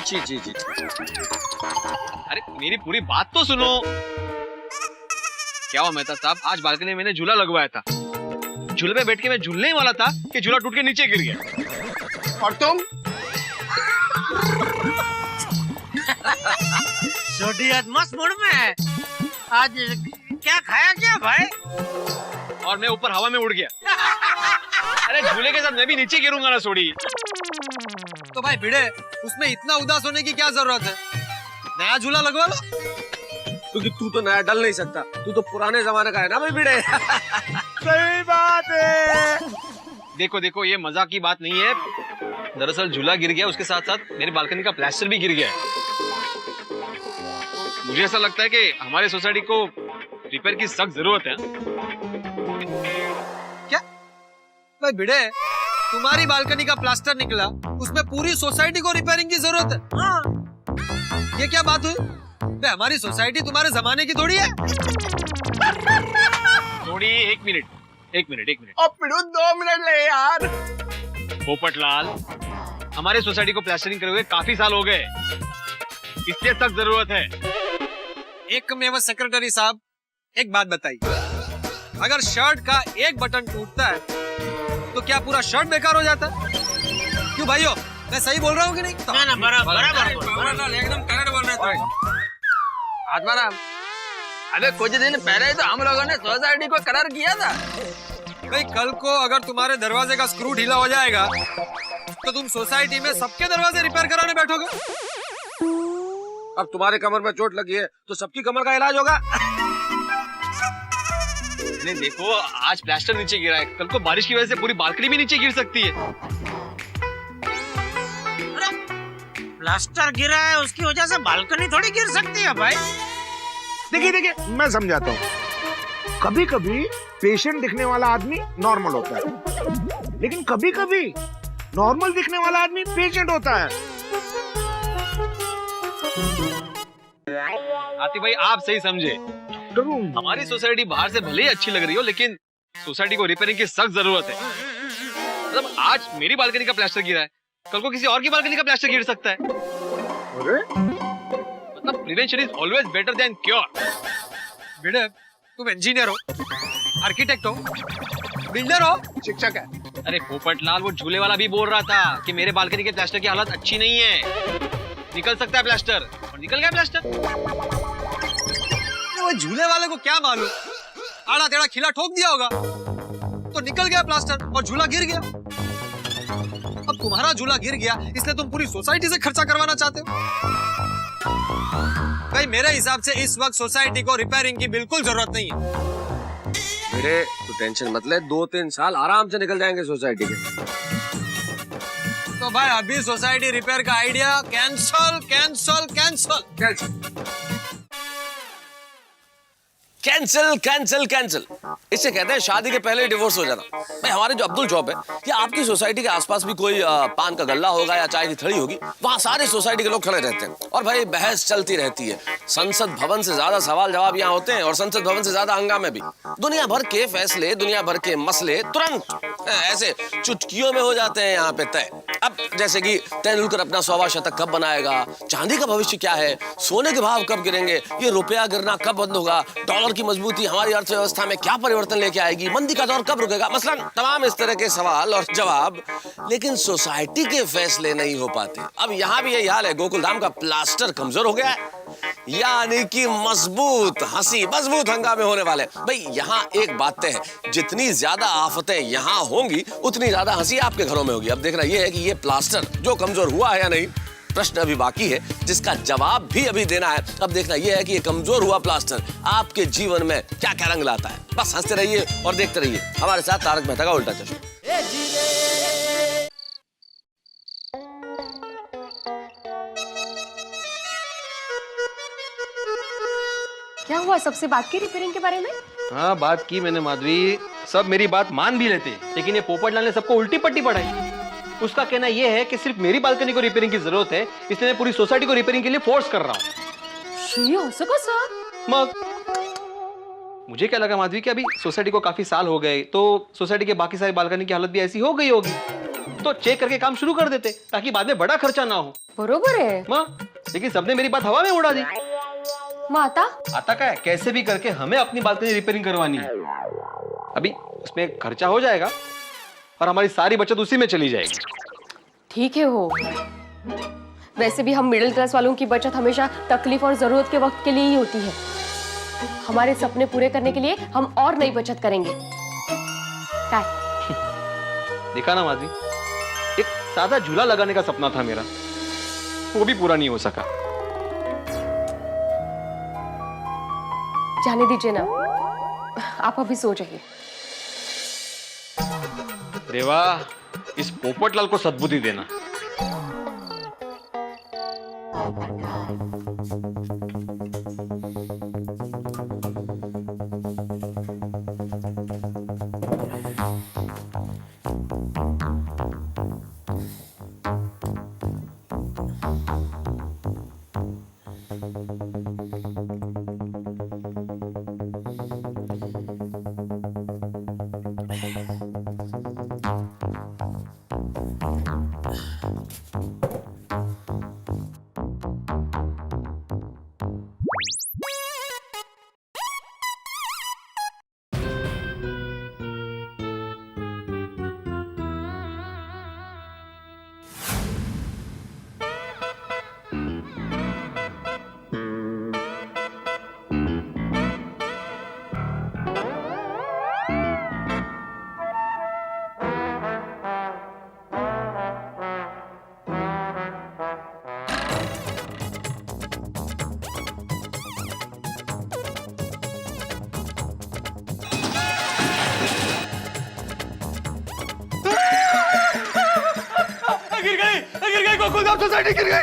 अरे मेरी पूरी बात तो सुनो। क्या हुआ मेहता साहब, आज बालकनी में मैंने झूला लगवाया था। झूले पे बैठ के मैं झूलने ही वाला था कि झूला टूट के नीचे गिर गया। और तुम? छोटी आज मस्त मूड में है। आज क्या खाया क्या भाई? और मैं ऊपर हवा में उड़ गया। अरे झूले के साथ मैं भी नीचे गिरूंगा ना सोड़ी। तो भाई भिड़े, उसमें इतना उदास होने की क्या जरूरत है? नया झूला लगवा लो। क्योंकि तू तो नया डल नहीं सकता, तू तो पुराने जमाने का है ना भाई भिड़े। सही बात है। देखो देखो, ये मजाक की बात नहीं है। दरअसल झूला गिर गया, उसके साथ साथ मेरी बालकनी का प्लास्टर भी गिर गया है। मुझे ऐसा लगता है कि हमारे सोसाइटी को रिपेयर की सख्त जरूरत है। क्या भाई भिड़े, तुम्हारी बालकनी का प्लास्टर निकला, उसमें पूरी सोसाइटी को रिपेयरिंग की जरूरत है? हाँ। ये क्या बात हुई? हमारी सोसाइटी तुम्हारे जमाने की थोड़ी है। थोड़ी, एक मिनट। अब 2 मिनट ले यार। पोपटलाल, हमारे सोसाइटी को प्लास्टरिंग करे हुए काफी साल हो गए, इसलिए सख्त जरूरत है। एकमेव सेक्रेटरी साहब, एक बात बताइए, अगर शर्ट का एक बटन टूटता है तो क्या पूरा शर्ट बेकार हो जाता है? क्यों भाइयों, मैं सही बोल रहा हूँ कि नहीं? ना बराबर एकदम करेक्ट बोल रहे हो। आत्माराम, अबे कुछ दिन पहले ही तो हम लोगों ने सोसाइटी को करार किया था। भाई कल को अगर तुम्हारे दरवाजे का स्क्रू ढीला हो जाएगा तो तुम सोसाइटी में सबके दरवाजे रिपेयर कराने बैठोगे। अब तुम्हारे कमर में चोट लगी है तो सबकी कमर का इलाज होगा। नहीं देखो, आज प्लास्टर नीचे गिरा है, कल को बारिश की वजह से पूरी बालकनी भी नीचे गिर सकती है। प्लास्टर गिरा है, उसकी वजह से बालकनी थोड़ी गिर सकती है भाई। देखिए, मैं समझाता हूँ। कभी कभी पेशेंट दिखने वाला आदमी नॉर्मल होता है, लेकिन कभी कभी नॉर्मल दिखने वाला आदमी पेशेंट होता है। आतिफ भाई, आप सही समझे। हमारी सोसाइटी बाहर से भले ही अच्छी लग रही हो, लेकिन सोसाइटी को रिपेयरिंग की सख्त जरूरत है। मतलब आज मेरी बालकनी का प्लास्टर गिरा है, कल को किसी और की बालकनी का प्लास्टर गिर सकता है। मतलब prevention is always better than cure. बेटा, तुम इंजीनियर हो, आर्किटेक्ट हो, बिल्डर हो, शिक्षक है। अरे पोपटलाल, वो झूले वाला भी बोल रहा था कि मेरे बालकनी के प्लास्टर की हालत अच्छी नहीं है, निकल सकता है प्लास्टर, और निकल गया प्लास्टर। वो झूले वाले को क्या मालूम, आड़ा टेढ़ा खिला ठोक दिया होगा तो निकल गया प्लास्टर और झूला गिर गया। अब तुम्हारा झूला गिर गया इसलिए तुम पूरी सोसाइटी से खर्चा करवाना चाहते हो। भाई मेरे हिसाब से इस वक्त सोसाइटी को रिपेयरिंग की बिल्कुल जरूरत नहीं है। मेरे तो टेंशन मत ले, 2-3 साल आराम से निकल जाएंगे सोसाइटी के। तो भाई अभी सोसाइटी रिपेयर का idea cancel cancel cancel cancel cancel cancel. इससे कहते हैं शादी के पहले डिवोर्स हो जाना। भाई हमारे जो अब्दुल चौक है या आपकी सोसाइटी के आसपास भी कोई पान का गल्ला होगा या चाय की थड़ी होगी, वहाँ सारे सोसाइटी के लोग खड़े रहते हैं और भाई बहस चलती रहती है। संसद भवन से ज्यादा सवाल जवाब यहाँ होते हैं और संसद भवन से ज्यादा हंगामे भी। दुनिया भर के फैसले, दुनिया भर के मसले तुरंत ऐसे चुटकियों में हो जाते हैं यहाँ पे तय। अब जैसे कि तेंदुलकर अपना 100वां शतक कब बनाएगा, चांदी का भविष्य क्या है, सोने के भाव कब गिरेंगे, ये रुपया गिरना कब बंद होगा, डॉलर की मजबूती हमारी अर्थव्यवस्था में क्या परिवर्तन लेके आएगी, मंदी का दौर कब रुकेगा, मसलन तमाम इस तरह के सवाल और जवाब। लेकिन सोसाइटी के फैसले नहीं हो पाते। अब यहाँ भी यही हाल है, गोकुलधाम का प्लास्टर कमजोर हो गया है, यानी कि मजबूत हंसी मजबूत हंगामे होने वाले। भाई यहाँ एक बात तय है, जितनी ज्यादा आफतें यहाँ होंगी उतनी ज्यादा हंसी आपके घरों में होगी। अब देखना यह है कि ये प्लास्टर जो कमजोर हुआ है या नहीं, प्रश्न अभी बाकी है जिसका जवाब भी अभी देना है। अब देखना यह है कि ये कमजोर हुआ प्लास्टर आपके जीवन में क्या क्या रंग लाता है। बस हंसते रहिए और देखते रहिए हमारे साथ तारक मेहता का उल्टा चश्मा। क्या हुआ, सबसे बात की रिपेयरिंग के बारे में? हाँ बात की मैंने माधवी, सब मेरी बात मान भी लेते, लेकिन ये पोपटलाल ने सबको उल्टी पट्टी पढ़ाई। उसका कहना यह है कि सिर्फ मेरी बालकनी को रिपेयरिंग की जरूरत है, इसलिए मैं पूरी सोसाइटी को रिपेयरिंग के लिए फोर्स कर रहा हूँ। मग मुझे क्या लगा माधवी कि अभी सोसाइटी को काफी साल हो गए तो सोसाइटी के बाकी सारी बालकनी की हालत भी ऐसी हो गई होगी, तो चेक करके काम शुरू कर देते ताकि बाद में बड़ा खर्चा ना हो। बरोबर है माँ, लेकिन सबने मेरी बात हवा में उड़ा दी। माता आता क्या है, कैसे भी करके हमें अपनी बालकनी रिपेयरिंग करवानी है। अभी उसमें खर्चा हो जाएगा और हमारी सारी बचत उसी में चली जाएगी। ठीक है हो, वैसे भी हम मिडिल क्लास वालों की बचत हमेशा तकलीफ और जरूरत के वक्त के लिए ही होती है। हमारे सपने पूरे करने के लिए हम और नई बचत करेंगे। काय? देखा ना माधवी, एक सादा झूला लगाने का सपना था मेरा, वो भी पूरा नहीं हो सका। जाने दीजिए ना, आप अभी सो जाइए। रेवा, इस पोपटलाल को सद्बुद्धि देना। गोकुलधाम सोसाइटी गिर गई।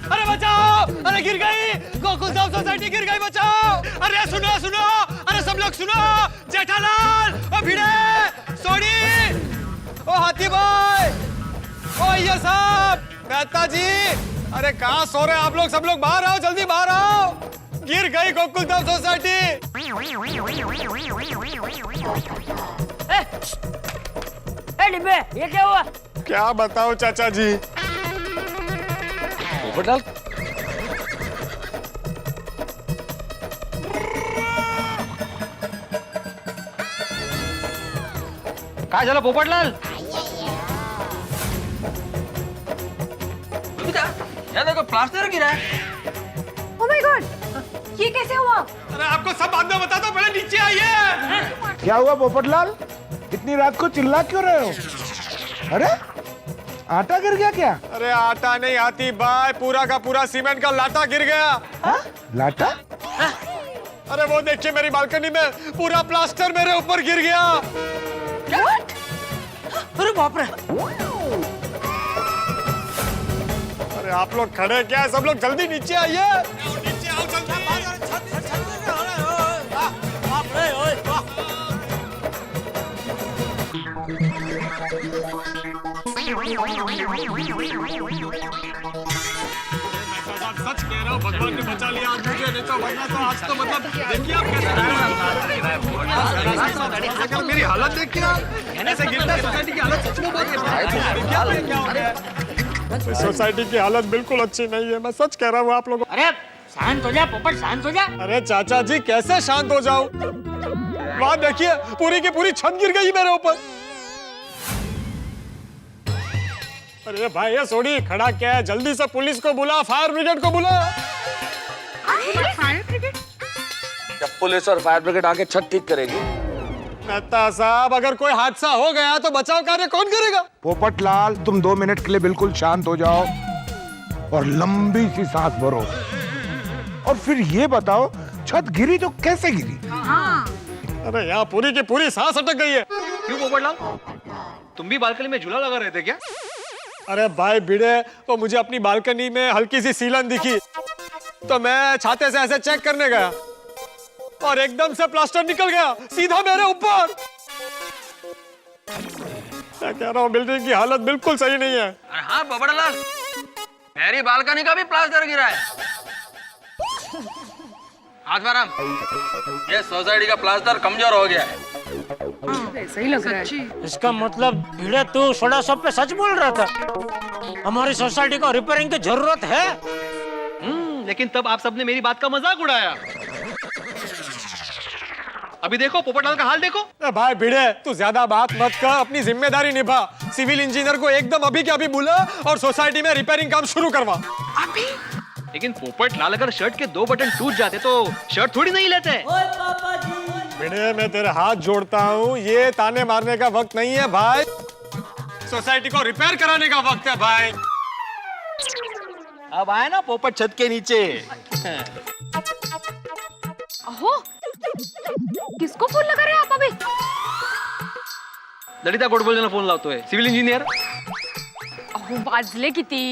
अरे बचाओ, अरे गिर गई, गोकुलधाम सोसाइटी गिर गई, बचाओ। अरे सुनो, अरे सब लोग सुनो, जेठालाल, ओ भिड़े, सोनी, ओ हाथी भाई, ओ अय्यर साहब, मेहता जी, अरे कहाँ सो रहे आप लोग? सब लोग बाहर आओ, जल्दी बाहर आओ। गिर गई गोकुलधाम सोसाइटी। डिब्बे, ये क्या हुआ? क्या बताओ चाचा जी। पोपटलाल, काय झालं पोपटलाल? यहाँ देखो प्लास्टर गिरा है। ओह माय गॉड, ये कैसे हुआ? अरे आपको सब बाद में बता दो, पहले नीचे आइए। क्या हुआ पोपटलाल, इतनी रात को चिल्ला क्यों रहे हो? अरे आटा गिर गया क्या? अरे आटा नहीं हाथी भाई, पूरा का पूरा सीमेंट का लाटा गिर गया। हा? लाटा? अरे वो देखिए मेरी बालकनी में पूरा प्लास्टर मेरे ऊपर गिर गया। अरे बाप रे। अरे आप लोग खड़े क्या है? सब लोग जल्दी नीचे आइए। नीचे आओ जल्दी। सच कह रहा हूँ, भगवान ने बचा लिया आज मुझे, नहीं तो वरना तो आज तो मतलब देखिए आप कैसे मेरी हालत देखिए आप, ऐसे गिरता है सोसाइटी की हालत सच में बहुत है। सोसाइटी की हालत बिल्कुल अच्छी नहीं है, मैं सच कह रहा हूँ आप लोगों। अरे शांत हो जा पोपट, शांत हो जा। अरे चाचा जी कैसे शांत हो जाऊं? वहां देखिए पूरी की पूरी छत गिर गई मेरे ऊपर। अरे भाई ये सोडी खड़ा क्या है? जल्दी से पुलिस को बुला, फायर ब्रिगेड को बुला। जब पुलिस और फायर ब्रिगेड आके छत ठीक करेगी। मेहता साहब, अगर कोई हादसा हो गया तो बचाव कार्य कौन करेगा? पोपटलाल, तुम 2 मिनट के लिए बिल्कुल शांत हो जाओ और लंबी सी सांस भरो और फिर ये बताओ छत गिरी तो कैसे गिरी? अरे यहाँ पूरी की पूरी सांस अटक गई है। क्यों पोपटलाल, तुम भी बालकनी में झूला लगा रहे थे क्या? अरे भाई भिड़े, तो मुझे अपनी बालकनी में हल्की सी सीलन दिखी तो मैं छाते से ऐसे चेक करने गया और एकदम से प्लास्टर निकल गया सीधा मेरे ऊपर। मैं कह रहा हूँ बिल्डिंग की हालत बिल्कुल सही नहीं है। अरे हाँ पोपटलाल, मेरी बालकनी का भी प्लास्टर गिरा है। हाथ में आराम। ये सोसाइटी का प्लास्टर कमजोर हो गया है। सही लग रहा है। इसका मतलब भिड़े तू सोडा सब पे सच बोल रहा था? हमारी सोसाइटी को रिपेयरिंग की जरूरत है। लेकिन तब आप सबने मेरी बात का मजाक उड़ाया। अभी देखो पोपटलाल का हाल देखो। भाई भिड़े, तू ज्यादा बात मत कर, अपनी जिम्मेदारी निभा। सिविल इंजीनियर को एकदम अभी के अभी बुला और सोसाइटी में रिपेयरिंग काम शुरू करवा। अभी? लेकिन पोपटलाल, अगर शर्ट के 2 बटन टूट जाते तो शर्ट थोड़ी नहीं लेते। भिड़े, मैं तेरे हाथ जोड़ता हूँ, ये ताने मारने का वक्त नहीं है भाई, सोसाइटी को रिपेयर कराने का वक्त है भाई। अब आए ना पोपट छत के नीचे। अहो, किसको फोन लगा रहे हैं आप अभी? ललिता गोडबोलेला फोन लावतोय, सिव्हिल इंजिनियर. अहो, वाजले किती?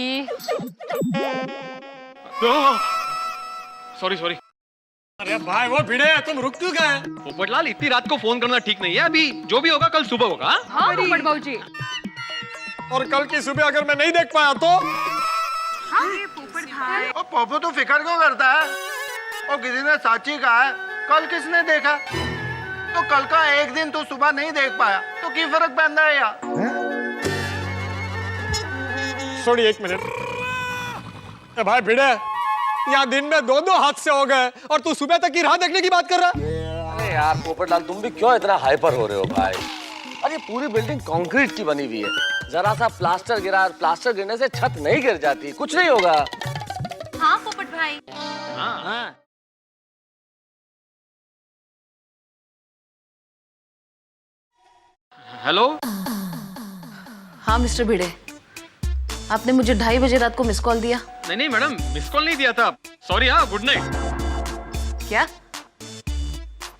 Sorry sorry. अरे भाई वो भिड़े, तुम रुक क्यों गए? पोपटलाल, इतनी रात को फोन करना ठीक नहीं है. अभी जो भी होगा कल सुबह होगा. हाँ पोपट भाऊजी. और कल की सुबह अगर मैं नहीं देख पाया तो? और पोपो तो फिक्र क्यों करता है? और किसी ने साची कहा है, कल किसने देखा? तो कल का एक दिन तो सुबह नहीं देख पाया तो की फर्क पैदा है यार? सॉरी, एक मिनट. ए भाई भिड़े, यहाँ दिन में 2-2 हादसे हो गए और तू सुबह तक की राह देखने की बात कर रहा है? अरे यार पोपटलाल, तुम भी क्यों इतना हाइपर हो रहे हो भाई? अरे पूरी बिल्डिंग कंक्रीट की बनी हुई है. जरा सा प्लास्टर गिरा, प्लास्टर गिरने से छत नहीं गिर जाती, कुछ नहीं होगा. हाँ पोपट भाई. हाँ. हेलो. हाँ मिस्टर भिड़े, आपने मुझे 2:30 बजे रात को मिस कॉल दिया. नहीं मैडम, मिस कॉल नहीं दिया था. सॉरी. हाँ, गुड नाइट. क्या?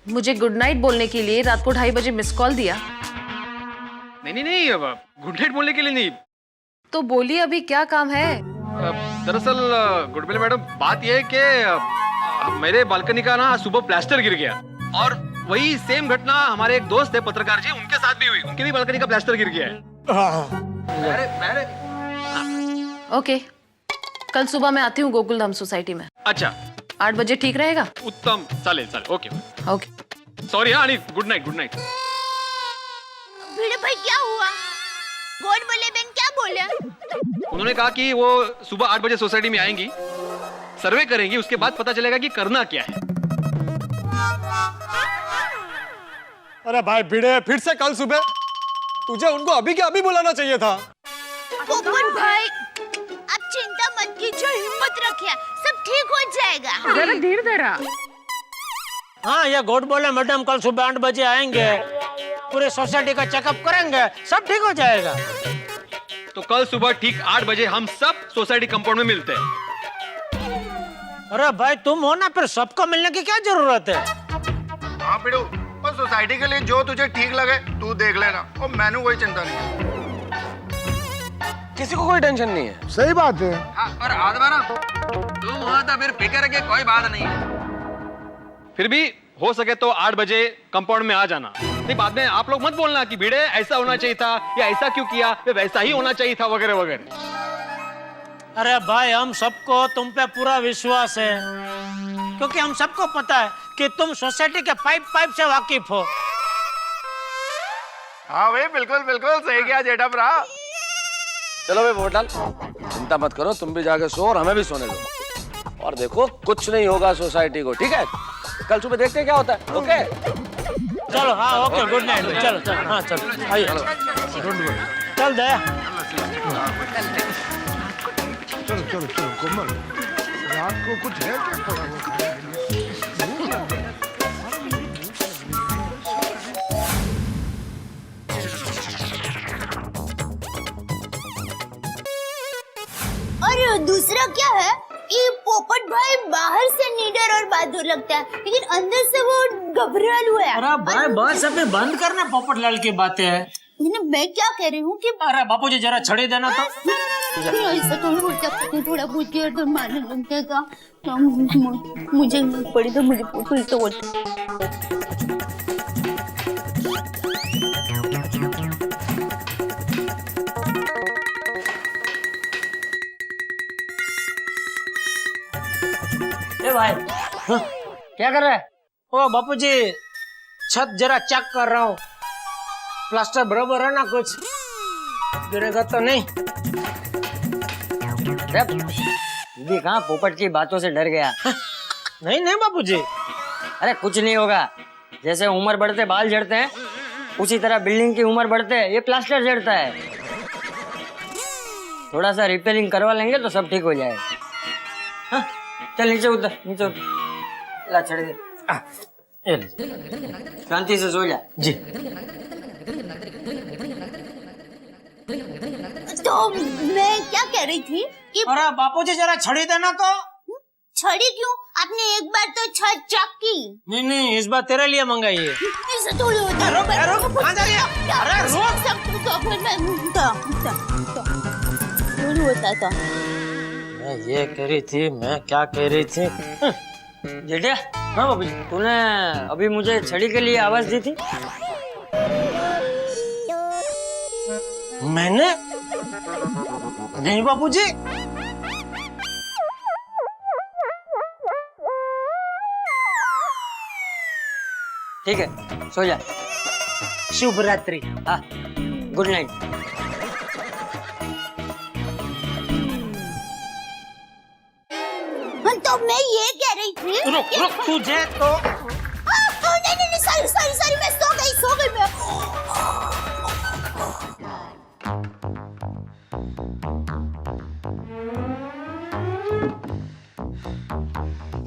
मुझे गुड नाइट बोलने के लिए रात को 2:30 बजे मिस कॉल दिया? नहीं, गुड नाइट बोलने के लिए नहीं. तो बोलिए, अभी क्या काम है? दरअसल गुडविल मैडम, बात यह है कि मेरे बालकनी का ना सुबह प्लास्टर गिर गया. और वही सेम घटना हमारे एक दोस्त है पत्रकार जी, उनके साथ भी हुई. उनके भी बालकनी का प्लास्टर गिर गया है. ओके, कल सुबह मैं आती हूँ गोकुलधाम सोसाइटी में. अच्छा, 8 बजे ठीक रहेगा? उत्तम. चालेल. ओके. सॉरी. हाँ, गुड नाइट. भिड़े भाई क्या हुआ? गोड बोले बहन क्या बोले? उन्होंने कहा कि वो सुबह 8 बजे सोसाइटी में आएंगी, सर्वे करेंगी, उसके बाद पता चलेगा कि करना क्या है. अरे भाई भिड़े, फिर से कल सुबह? तुझे उनको अभी के अभी बुलाना चाहिए था. पोपट भाई, आप चिंता मत कीजिए, हिम्मत रखिए, सब ठीक हो जाएगा. जरा धीर धरा. हाँ, ये गोड बोले मैडम कल सुबह 8 बजे आएंगे, पूरे सोसाइटी का चेकअप करेंगे, सब ठीक हो जाएगा. तो कल सुबह ठीक 8 बजे हम सब सोसाइटी कंपाउंड में मिलते हैं. अरे भाई तुम हो ना, फिर सबको मिलने की क्या जरूरत है? हाँ बिड़ू, और सोसाइटी के लिए जो तुझे ठीक लगे तू देख लेना, और मैंने कोई चिंता नहीं है. किसी को कोई टेंशन नहीं है. सही बात है. हाँ, और आदमा ना, तुम वहाँ था फिर फिक्र के कोई बात नहीं है. फिर भी हो सके तो 8 बजे कंपाउंड में आ जाना. नहीं, बाद में आप लोग मत बोलना कि भिड़े ऐसा होना चाहिए था, या ऐसा क्यों किया, या वैसा ही होना चाहिए था, वगैरह वगैरह. अरे भाई, हम सबको तुम पे पूरा विश्वास है, क्योंकि हम सबको पता है कि तुम सोसाइटी के पाइप से वाकिफ हो. हाँ भाई, बिल्कुल सही किया जेठा भरा. चलो भाई पोपटलाल, चिंता मत करो, तुम भी जाके सो और हमें भी सोने दो. और देखो, कुछ नहीं होगा सोसाइटी को, ठीक है? कल सुबह देखते हैं क्या होता है. ओके चलो. हाँ ओके, गुड नाइट. चलो. हाँ चलो, आइए. चल दया. चलो कोमल, रात को कुछ है क्या पड़ा हुआ? और दूसरा क्या है कि पोपट भाई बाहर से निडर और बहादुर लगता है, लेकिन अंदर से वो घबरालू है. अरे भाई, बस अभी बंद करना पोपटलाल की बातें. मैं क्या कह रही हूँ कि अरे बापूजी जरा छड़ी देना तो. ऐसा थोड़ा होता है, थोड़ा बहुत और तो मारने लग जाएगा. मुझे पड़ी तो मुझे फिर तो भाई. हाँ, क्या कर रहा है? ओ बापूजी, छत जरा चेक कर रहा हूँ, प्लास्टर बराबर है ना, कुछ गिरेगा तो नहीं. भी कहाँ पोपट की बातों से डर गया? नहीं बापूजी. अरे कुछ नहीं होगा. जैसे उम्र बढ़ते बाल झड़ते हैं, उसी तरह बिल्डिंग की उम्र बढ़ते ये प्लास्टर झड़ता है. थोड़ा सा रिपेयरिंग करवा लेंगे तो सब ठीक हो जाएगा. हाँ, चल नीचे उतर. ला छड़ी दे. शांति से सो जा. जी. तो मैं क्या कह रही थी कि अरे बापूजी जरा छड़ी देना तो. छड़ी क्यों? आपने एक बार तो छत चेक की। नहीं, इस बार तेरे लिए मंगाई है। ऐसा थोड़ी होता है। रुक, कहाँ जा रही है? अरे रुक। थोड़ी होता था। मैं ये कह रही थी, मैं क्या कह रही थी? जेठा, हाँ बाबू जी, तूने अभी मुझे छड़ी के लिए आवाज दी थी? मैंने? नहीं बाबूजी। ठीक है, सो जा। शुभ रात्रि। हाँ, गुड नाइट। तो मैं ये कह रही थी। रुक, तुझे तो नहीं, सॉरी, मैं सो गई मैं।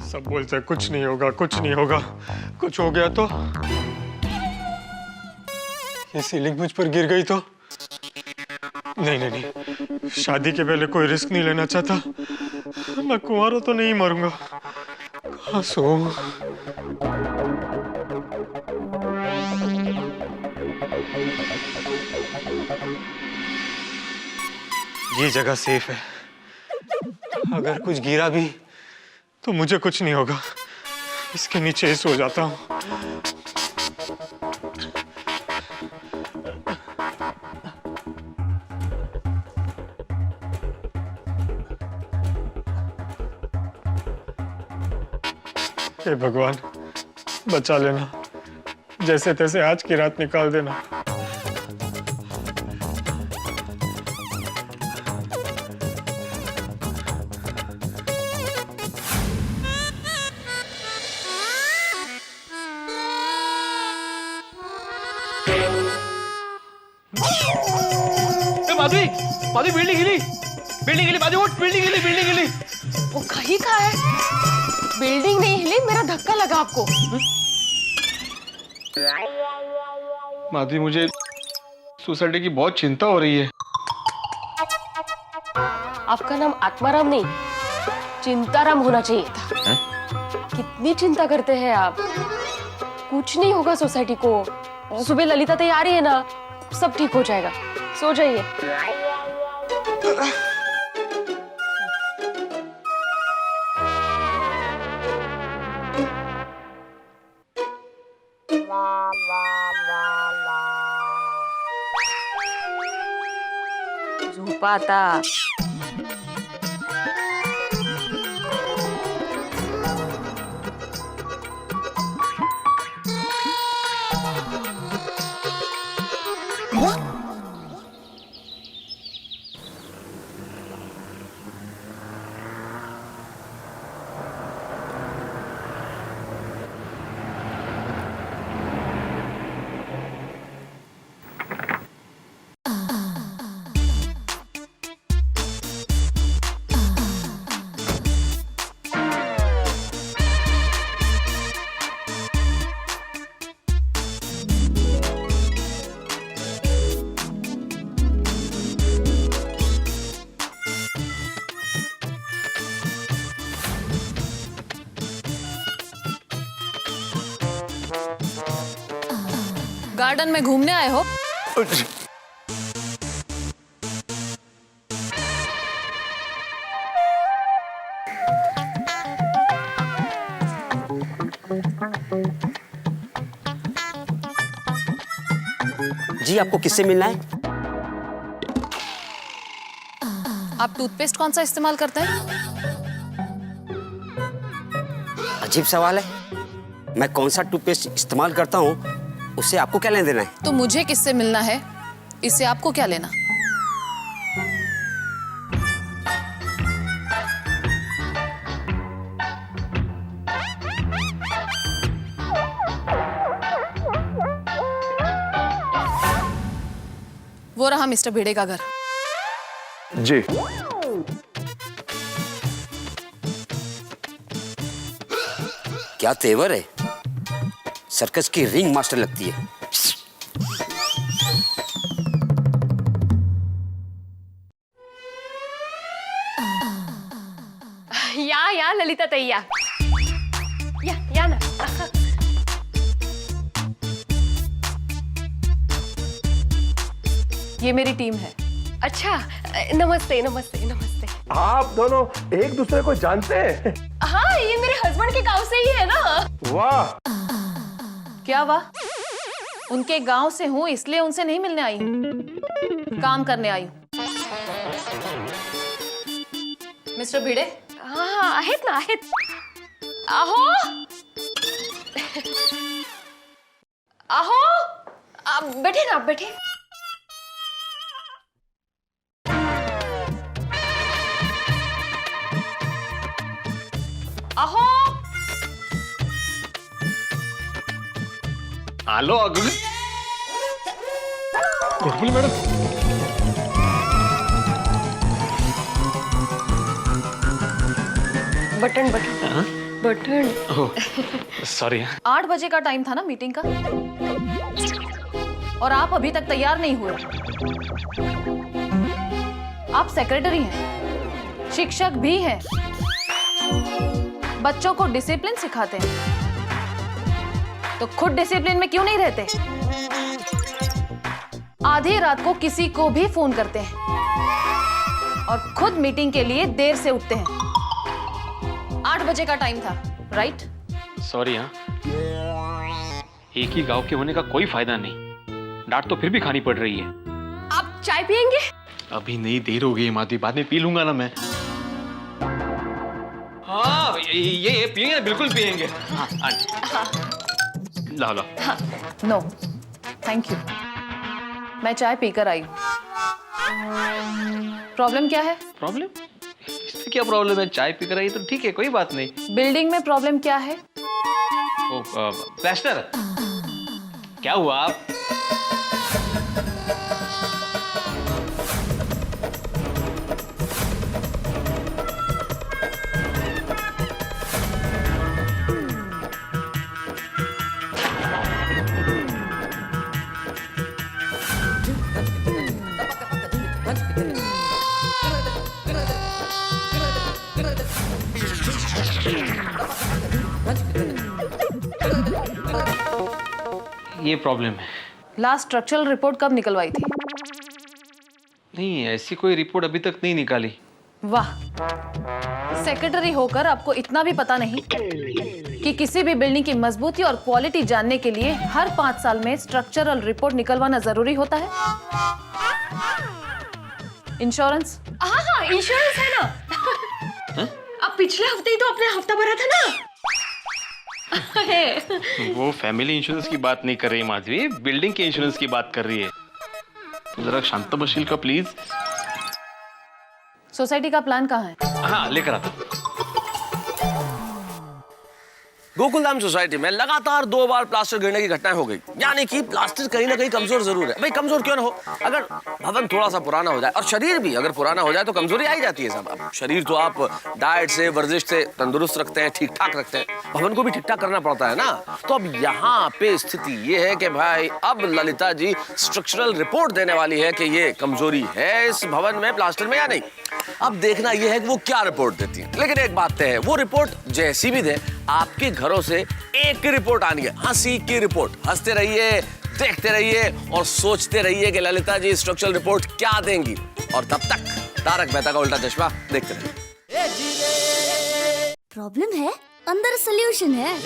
सब बोलते हैं कुछ नहीं होगा, कुछ हो गया तो ये सीलिंग मुझ पर गिर गई तो नहीं, शादी के पहले कोई रिस्क नहीं लेना चाहता। मैं कुंवारा तो नहीं मरूंगा। कहाँ सोऊं? ये जगह सेफ है, अगर कुछ गिरा भी तो मुझे कुछ नहीं होगा। इसके नीचे ही सो जाता हूँ। हे भगवान, बचा लेना, जैसे तैसे आज की रात निकाल देना। माधवी बिल्डिंग हिली, माधवी उठ, बिल्डिंग हिली। वो कहीं का है? बिल्डिंग नहीं हिली, मेरा धक्का लगा आपको। माधवी, मुझे सोसाइटी की बहुत चिंता हो रही है। आपका नाम आत्माराम नहीं, चिंताराम होना चाहिए था। कितनी चिंता करते हैं आप? कुछ नहीं होगा सोसाइटी को। सुबह ललिता तैयारी है ना, सब ठीक हो जाएगा। सो जाइए। झोपा आता। गार्डन में घूमने आए हो? जी, आपको किससे मिलना है? आप टूथपेस्ट कौन सा इस्तेमाल करते हैं? अजीब सवाल है। मैं कौन सा टूथपेस्ट इस्तेमाल करता हूँ उससे आपको क्या लेना देना है? तो मुझे किससे मिलना है, इससे आपको क्या लेना? वो रहा मिस्टर भिड़े का घर। जी। क्या तेवर है, सर्कस की रिंग मास्टर लगती है। या ललिता तैया। ये मेरी टीम है। अच्छा, नमस्ते नमस्ते नमस्ते। आप दोनों एक दूसरे को जानते हैं? हाँ, ये मेरे हस्बैंड के गांव से ही है ना। वाह। क्या वाह? उनके गांव से हूँ इसलिए उनसे नहीं मिलने आई हूँ, काम करने आई हूँ। मिस्टर भिड़े? हाँ, आहेत ना, आहेत। आहो आहो, आप बैठे ना, आप बैठे। आहो, hello good madam. Button button button. Sorry. 8 बजे का टाइम था ना मीटिंग का, और आप अभी तक तैयार नहीं हुए। आप सेक्रेटरी हैं, शिक्षक भी हैं, बच्चों को डिसिप्लिन सिखाते हैं, तो खुद डिसिप्लिन में क्यों नहीं रहते? आधी रात को किसी को भी फोन करते हैं और खुद मीटिंग के लिए देर से उठते हैं। 8 बजे का टाइम था, राइट? सॉरी। हाँ, एक ही गांव के होने का कोई फायदा नहीं, डांट तो फिर भी खानी पड़ रही है। आप चाय पियेंगे? अभी नहीं, देर हो गई माधवी, बाद में पी लूंगा ना मैं। हाँ, ये पियेंगे, बिल्कुल पियेंगे। हाँ, ला ला। नो थैंक यू, मैं चाय पीकर आई हूँ। प्रॉब्लम क्या है? प्रॉब्लम? इससे क्या प्रॉब्लम है? चाय पीकर आई तो ठीक है, कोई बात नहीं। बिल्डिंग में प्रॉब्लम क्या है? ओ, प्लास्टर। क्या हुआ? आप ये प्रॉब्लम है। लास्ट स्ट्रक्चरल रिपोर्ट कब निकलवाई थी? नहीं, ऐसी कोई रिपोर्ट अभी तक नहीं निकाली। वाह, सेक्रेटरी होकर आपको इतना भी पता नहीं कि किसी भी बिल्डिंग की मजबूती और क्वालिटी जानने के लिए हर 5 साल में स्ट्रक्चरल रिपोर्ट निकलवाना जरूरी होता है। इंश्योरेंस? हाँ हाँ, इंश्योरेंस है ना। अब पिछले हफ्ते ही तो अपने हफ्ता भरा था ना। वो फैमिली इंश्योरेंस की बात नहीं कर रही माधवी, बिल्डिंग के इंश्योरेंस की बात कर रही है। जरा शांत बशील का प्लीज। सोसाइटी का प्लान कहाँ है? हाँ, लेकर आता। गोकुलधाम सोसाइटी में लगातार 2 बार प्लास्टर गिरने की घटनाएं हो गई, यानी कि प्लास्टर कहीं ना कहीं कमजोर जरूर है। भाई कमजोर क्यों ना हो, अगर भवन थोड़ा सा पुराना हो जाए और शरीर भी अगर पुराना हो जाए तो कमजोरी आ ही जाती है सब। अब शरीर तो आप डाइट से, वर्जिश से तंदुरुस्त रखते हैं, ठीक ठाक रखते हैं, भवन को भी ठीक ठाक करना पड़ता है ना। तो अब यहाँ पे स्थिति ये है कि भाई अब ललिता जी स्ट्रक्चरल रिपोर्ट देने वाली है कि ये कमजोरी है इस भवन में प्लास्टर में या नहीं। अब देखना यह है कि वो क्या रिपोर्ट देती है। लेकिन एक बात तय है, वो रिपोर्ट जैसी भी दे, आपके घरों से एक ही रिपोर्ट आनी है, हंसी की रिपोर्ट। हंसते रहिए, देखते रहिए और सोचते रहिए कि ललिता जी स्ट्रक्चरल रिपोर्ट क्या देंगी। और तब तक तारक मेहता का उल्टा चश्मा देखते रहिए। प्रॉब्लम है, अंदर सॉल्यूशन है।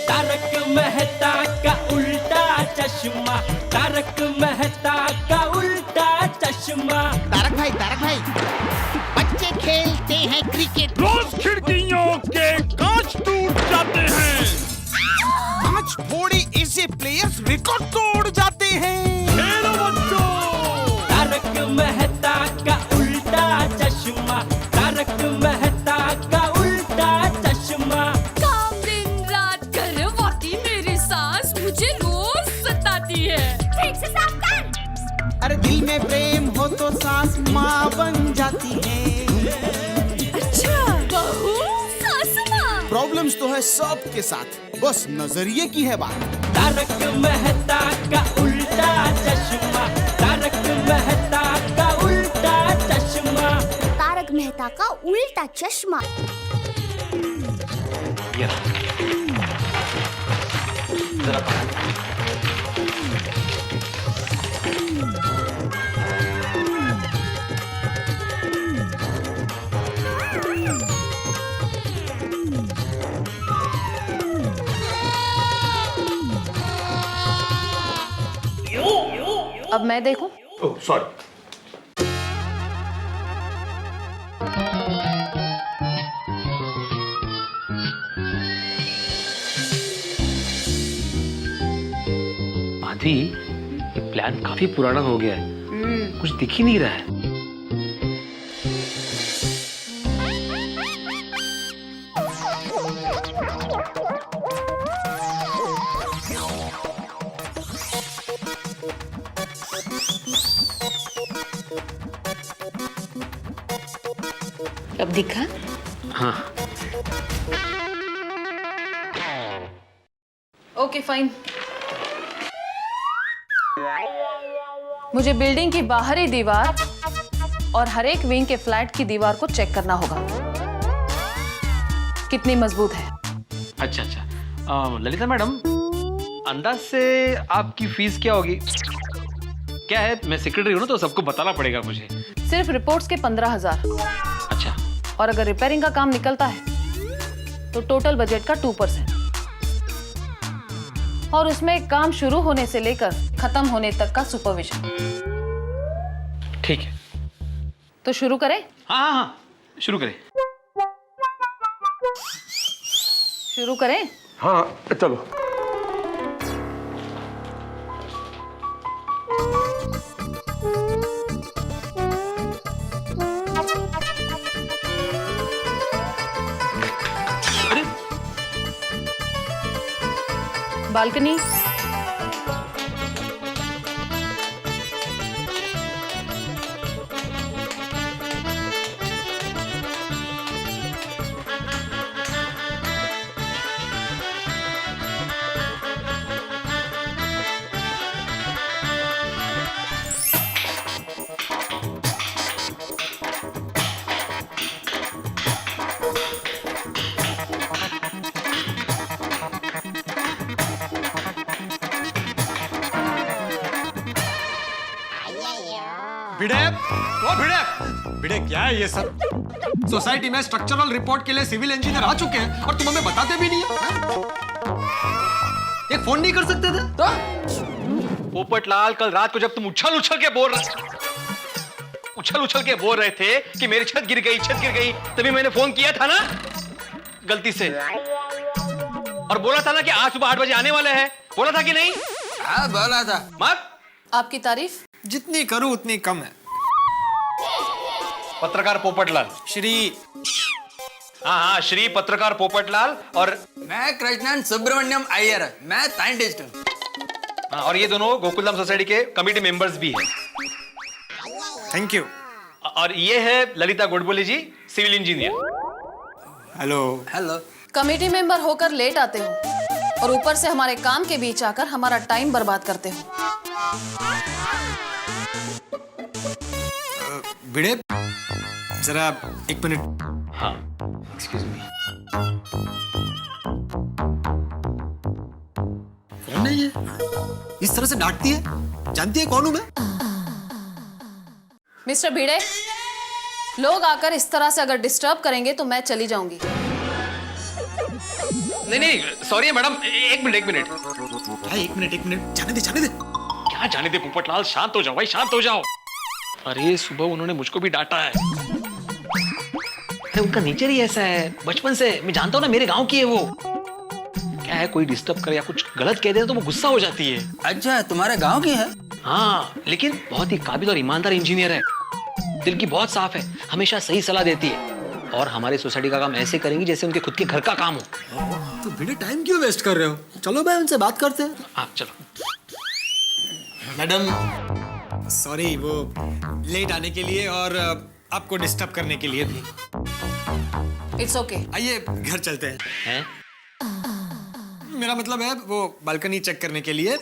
तारक मेहता का उल्टा चश्मा, तारक मेहता का उल्टा चश्मा। तारक भाई, बच्चे खेलते हैं क्रिकेट, रोज खिड़कियों के कांच टूट जाते हैं। कांच फोड़े ऐसे प्लेयर्स रिकॉर्ड तोड़ जाते हैं। खेलो बच्चों। तारक मेहता का उल्टा चश्मा, तारक मेहता का उल्टा चश्मा। काम दिन रात करवाती मेरी सास मुझे रोज सताती है। ठीक से साफ कर। अरे दिल में प्रेम हो तो सास माँ बन जाती है। अच्छा, बहू सास माँ। प्रॉब्लम्स तो है सबके साथ, बस नजरिए की है बात। तारक मेहता का उल्टा चश्मा, तारक मेहता का उल्टा चश्मा। तारक मेहता का उल्टा चश्मा। अब मैं देखूं? Oh sorry. आदि, ये प्लान काफी पुराना हो गया है, कुछ दिख ही नहीं रहा है। अब दिखा? हाँ। Okay fine. मुझे बिल्डिंग की बाहरी दीवार और हर एक विंग के फ्लैट की दीवार को चेक करना होगा, कितनी मजबूत है। अच्छा अच्छा, ललिता मैडम, अंदाज से आपकी फीस क्या होगी? क्या है, मैं सेक्रेटरी हूँ ना, तो सबको बताना पड़ेगा मुझे। सिर्फ रिपोर्ट्स के 15,000। अच्छा। और अगर रिपेयरिंग का काम निकलता है तो टोटल बजट का 2%, और उसमें काम शुरू होने से लेकर खत्म होने तक का सुपरविजन। ठीक है, तो शुरू करें? हाँ हाँ हाँ, शुरू करें। शुरू करें? हाँ चलो। बालकनी, भिड़े, वो भिड़े, भिड़े क्या है ये सब? सोसाइटी में स्ट्रक्चरल रिपोर्ट के लिए सिविल इंजीनियर आ चुके हैं और तुम हमें बताते भी नहीं है? एक फोन नहीं कर सकते थे? तो पोपटलाल, कल रात को जब तुम उछल उछल के बोल रहे थे कि मेरी छत गिर गई, तभी मैंने फोन किया था ना, गलती से, और बोला था ना कि आज सुबह 8 बजे आने वाले हैं। बोला था कि नहीं? हाँ बोला था। मत। आपकी तारीफ जितनी करूं उतनी कम है। पत्रकार पोपटलाल। श्री। हाँ हाँ, श्री पत्रकार पोपटलाल। और मैं कृष्णन सुब्रमण्यम अय्यर, मैं साइंटिस्ट हूँ। हाँ, और ये दोनों गोकुलधाम सोसाइटी के कमेटी मेंबर्स भी हैं। Thank you. और ये है Lalita Godbole ji, civil engineer. Hello. Hello. Committee member होकर लेट आते हो और ऊपर से हमारे काम के बीच आकर हमारा टाइम बर्बाद करते हो। भिड़े, जरा 1 मिनट। हाँ, एक्सक्यूज मी। कौन है ये? इस तरह से डांटती है? जानती है कौन हूं मैं? मिस्टर भिड़े, लोग आकर इस तरह से अगर डिस्टर्ब करेंगे तो मैं चली जाऊंगी। नहीं, सॉरी मैडम, एक मिनट। हाँ, एक मिनट, जाने दे। क्या जाने दे पोपटलाल, शांत हो जाओ भाई, शांत हो जाओ। अरे सुबह उन्होंने मुझको भी डांटा है। उनका नेचर ही ऐसा है, बचपन से। मैं जानता हूँ ना, मेरे गांव की है वो। क्या है, कोई डिस्टर्ब करे या कुछ गलत कह दे तो वो गुस्सा हो जाती है। अच्छा, तुम्हारे गांव की है? हाँ, लेकिन बहुत ही काबिल और ईमानदार इंजीनियर है, दिल की बहुत साफ है, हमेशा सही सलाह देती है, और हमारे सोसाइटी का काम ऐसे करेंगी जैसे उनके खुद के घर का काम हो। तो भिड़े, टाइम क्यों वेस्ट कर रहे हो? चलो भाई, उनसे बात करते हैं। हाँ चलो। मैडम सॉरी, वो लेट आने के लिए और आपको डिस्टर्ब करने के लिए भी। It's okay. आइए घर चलते हैं। मेरा मतलब है वो बालकनी चेक करने के लिए।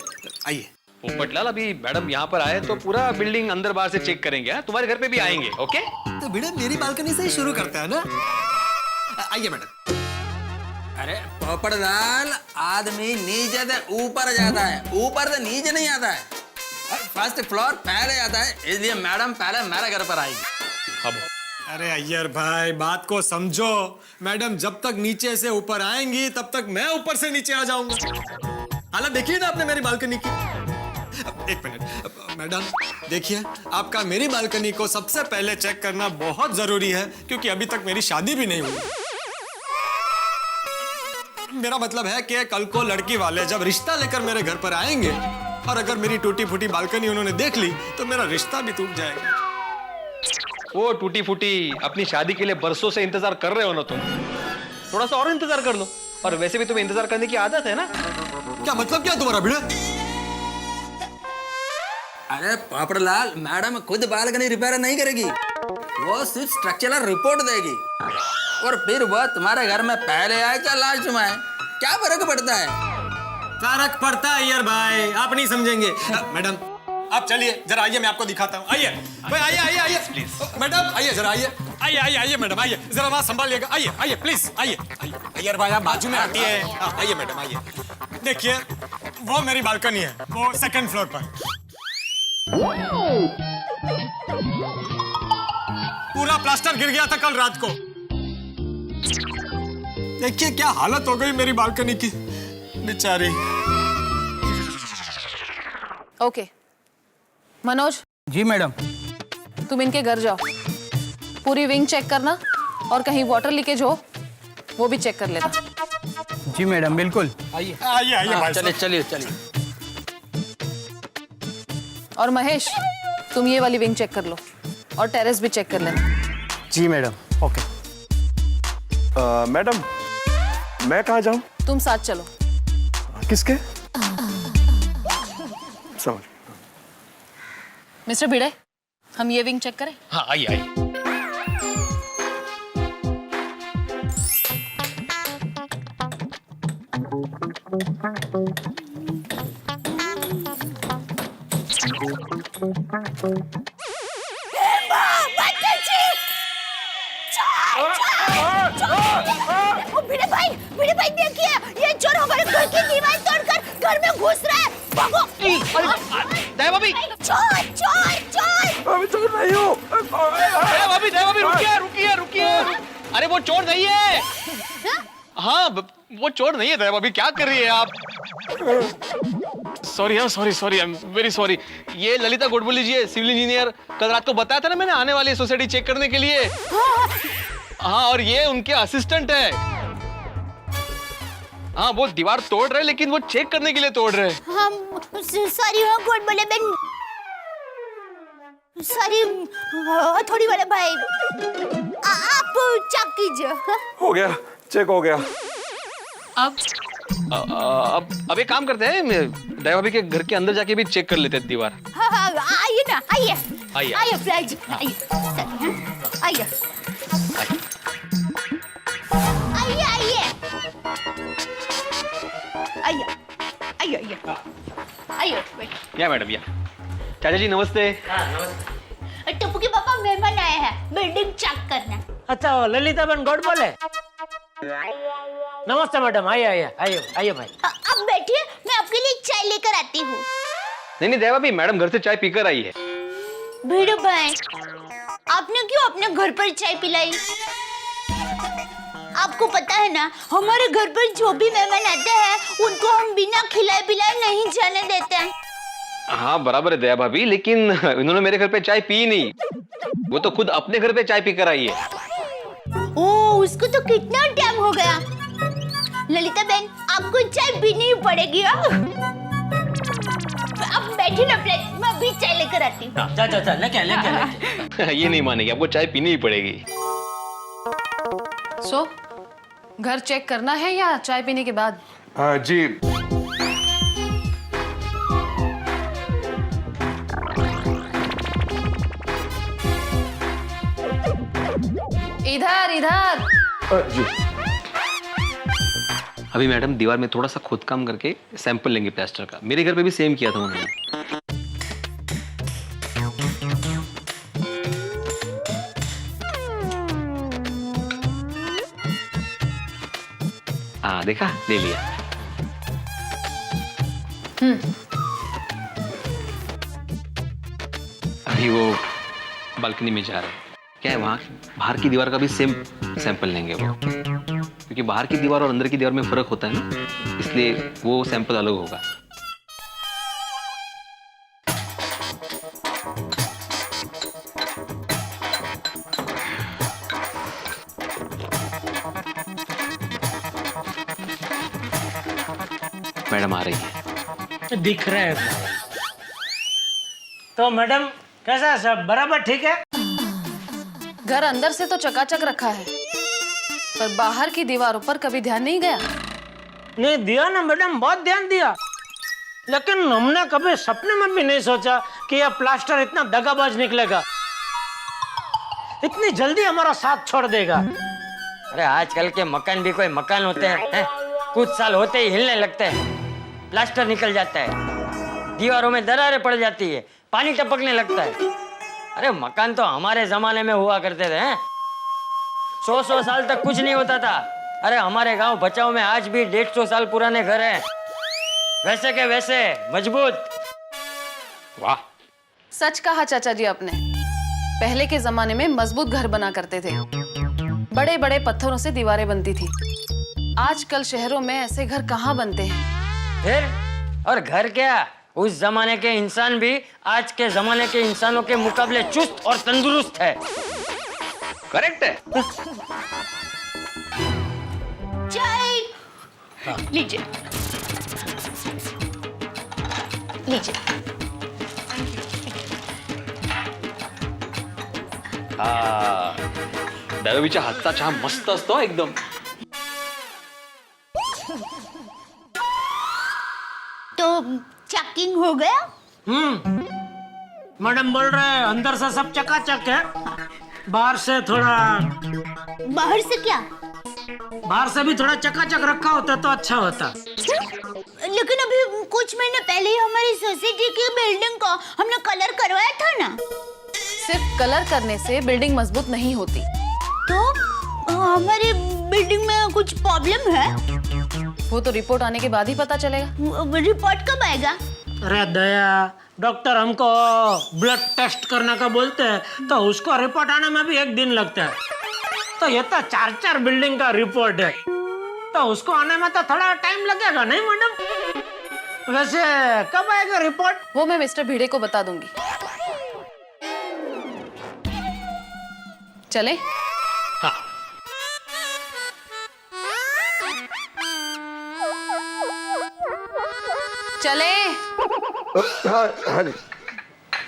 आइए। पोपटलाल, अभी मैडम यहाँ पर आए तो पूरा बिल्डिंग अंदर बाहर से चेक करेंगे। हाँ? तुम्हारे घर पे भी आएंगे। ओके? तो भिड़े, मेरी बालकनी से ही शुरू करता है ना। आइए मैडम। अरे पोपटलाल, आदमी नीचे से ऊपर जाता है, ऊपर से नीचे नहीं आता है। फर्स्ट फ्लोर पहले आता है, इसलिए मैडम पहले मेरे घर पर आएगी। अब अरे अय्यर भाई, बात को समझो। मैडम जब तक नीचे से ऊपर आएंगी तब तक मैं ऊपर से नीचे आ जाऊंगा। हालत देखिए ना आपने मेरी बालकनी की। एक मिनट मैडम, देखिए आपका मेरी बालकनी को सबसे पहले चेक करना बहुत जरूरी है, क्योंकि अभी तक मेरी शादी भी नहीं हुई। मेरा मतलब है कि कल को लड़की वाले जब रिश्ता लेकर मेरे घर पर आएंगे और अगर मेरी टूटी फूटी बालकनी उन्होंने देख ली तो मेरा रिश्ता भी टूट जाएगा। वो टूटी फूटी अपनी शादी के लिए बरसों से इंतजार कर रहे हो ना तुम, थोड़ा सा और इंतजार कर लो। और वैसे भी तुम्हें इंतजार करने की आदत है ना। क्या मतलब क्या तुम्हारा भिड़े? अरे पापड़लाल, मैडम खुद बालकनी रिपेयर नहीं करेगी, वो सिर्फ स्ट्रक्चरल रिपोर्ट देगी और फिर वह तुम्हारे घर में पहले आए क्या लास्ट में आए, क्या फर्क पड़ता है? फर्क पड़ता है यार भाई, आप नहीं समझेंगे। मैडम आप चलिए जरा, आइए मैं आपको दिखाता हूँ। आइए भाई, आइए आइए आइए प्लीज। मैडम आइए जरा, आइए आइए आइए आइए मैडम, आइए जरा वहाँ संभालिएगा। आइए आइए प्लीज, आइए आइए यार भाई, आप बाजू में आती है। आइए मैडम आइए। देखिए वो मेरी बालकनी है, वो सेकंड फ्लोर पर। पूरा प्लास्टर गिर गया था कल रात को। देखिए क्या हालत हो गई मेरी बालकनी की, बेचारी। ओके मनोज। जी मैडम। तुम इनके घर जाओ, पूरी विंग चेक करना और कहीं वाटर लीकेज हो वो भी चेक कर लेना। जी मैडम बिल्कुल। आइए आइए आइए भाई, चलिए चलिए चलिए। और महेश तुम ये वाली विंग चेक कर लो और टेरेस भी चेक कर लेना। जी मैडम। ओके मैडम, मैं कहाँ जाऊँ? तुम साथ चलो। किसके? समझ। मिस्टर भिड़े, हम ये विंग चेक करें? हाँ आइए आइए। भिड़े भाई देखिए, ये चोर हमारे घर की दीवार तोड़कर घर में घुस रहा है। भागो! दया भाभी! चोर चोर चोर! मैं चोर नहीं हूँ। दया भाभी रुकिए रुकिए रुकिए। अरे वो चोर नहीं है। हाँ वो चोर नहीं है दया भाभी, क्या कर रही है आप? सॉरी हाँ, sorry I am very sorry. ये ललिता गोडबोली जी है, सिविल इंजीनियर। कल रात को बताया था ना मैंने, आने वाली है सोसाइटी चेक करने के लिए। हाँ और ये उनके असिस्टेंट है। हाँ वो दीवार तोड़ रहे, लेकिन वो चेक करने के लिए तोड़ रहे। हम सॉरी हाँ गोडबोले बहन, सॉरी थोड़ी वाले भाई, आप चेक कीजिए। हो गया, चेक हो गया। अब एक काम करते हैं, दया भाभी के घर के अंदर जाके भी चेक कर लेते हैं दीवार। हाँ आइए ना, आइए आइए आइए फ्लैज, आइए आइए आइए आइए आइए आइए आइए आइए। या मैडम या। चाचा जी नमस्ते। टप्पू के पापा मेहमान आए हैं, बिल्डिंग चेक करना। अच्छा ललिता बहन गॉड बोले। नमस्ते मैडम, आइए आइए आइए आइए भाई। अब बैठिए, मैं आपके लिए चाय लेकर आती हूँ। नहीं दया भाभी, मैडम घर से चाय पीकर आई है। भिड़ो भाई, आपने क्यों अपने घर पर चाय पिलाई? आपको पता है ना, हमारे घर पर जो भी मेहमान आते हैं उनको हम बिना खिलाए पिलाए नहीं जाने देते हैं। हाँ बराबर है दया भाभी, लेकिन इन्होंने मेरे घर पे चाय पी नहीं, वो तो खुद अपने घर पे चाय पीकर आई है। ओह, उसको तो कितना टाइम हो गया। ललिता बहन, आपको चाय पीनी ही पड़ेगी। अब बैठिए ना प्लीज, मैं अभी चाय लेकर आती हूँ। जा लेके ये नहीं मानेगी, आपको चाय पीनी ही पड़ेगी। सो घर चेक करना है या चाय पीने के बाद? जी इधर इधर। जी। अभी मैडम दीवार में थोड़ा सा खोदकाम करके सैंपल लेंगे प्लास्टर का। मेरे घर पे भी सेम किया था उन्होंने। हाँ देखा, ले लिया। अभी वो बालकनी में जा रहे हैं। क्या है, वहां बाहर की दीवार का भी सेम सैंपल लेंगे वो, क्योंकि बाहर की दीवार और अंदर की दीवार में फर्क होता है ना, इसलिए वो सैंपल अलग होगा। मैडम आ रही है। दिख रहा है। तो मैडम कैसा है सब बराबर ठीक है? घर अंदर से तो चकाचक रखा है, पर बाहर की दीवारों पर कभी ध्यान नहीं गया। नहीं दिया ना मैडम, बहुत ध्यान दिया, लेकिन हमने कभी सपने में भी नहीं सोचा कि यह प्लास्टर इतना दगाबाज निकलेगा, इतनी जल्दी हमारा साथ छोड़ देगा। अरे आजकल के मकान भी कोई मकान होते हैं? कुछ साल होते ही हिलने लगते हैं, प्लास्टर निकल जाता है, दीवारों में दरारें पड़ जाती है, पानी टपकने लगता है। अरे मकान तो हमारे जमाने में हुआ करते थे, 100 साल तक कुछ नहीं होता था। अरे हमारे गांव बचाव में आज भी 150 साल पुराने घर हैं, वैसे के वैसे मजबूत। वाह, सच कहा चाचा जी आपने। पहले के जमाने में मजबूत घर बना करते थे, बड़े बड़े पत्थरों से दीवारें बनती थी। आजकल शहरों में ऐसे घर कहाँ बनते हैं? फिर और घर क्या, उस जमाने के इंसान भी आज के जमाने के इंसानों के मुकाबले चुस्त और तंदुरुस्त है। करेक्ट है। चाय लीजिए, लीजिए। दळवीच्या हातचा चहा मस्त असतो एकदम। तो चेकिंग हो गया? मैडम बोल रहे हैं अंदर से सब चकाचक है, बाहर से थोड़ा। बाहर से क्या? बाहर से भी थोड़ा चकाचक रखा होता तो अच्छा होता। लेकिन अभी कुछ महीने पहले ही हमारी सोसाइटी की बिल्डिंग को हमने कलर करवाया था ना। सिर्फ कलर करने से बिल्डिंग मजबूत नहीं होती। तो हमारी बिल्डिंग में कुछ प्रॉब्लम है? वो तो रिपोर्ट आने के बाद ही पता चलेगा। रिपोर्ट कब आएगा? अरे दया, डॉक्टर हमको ब्लड टेस्ट करने का बोलते हैं तो उसको रिपोर्ट आने में भी 1 दिन लगता है। तो ये तो 4 बिल्डिंग का रिपोर्ट है, तो उसको आने में तो थोड़ा टाइम लगेगा नहीं मैडम? वैसे कब आएगा रिपोर्ट? वो मैं मिस्टर भिड़े को बता दूंगी। चले? हाँ। चले?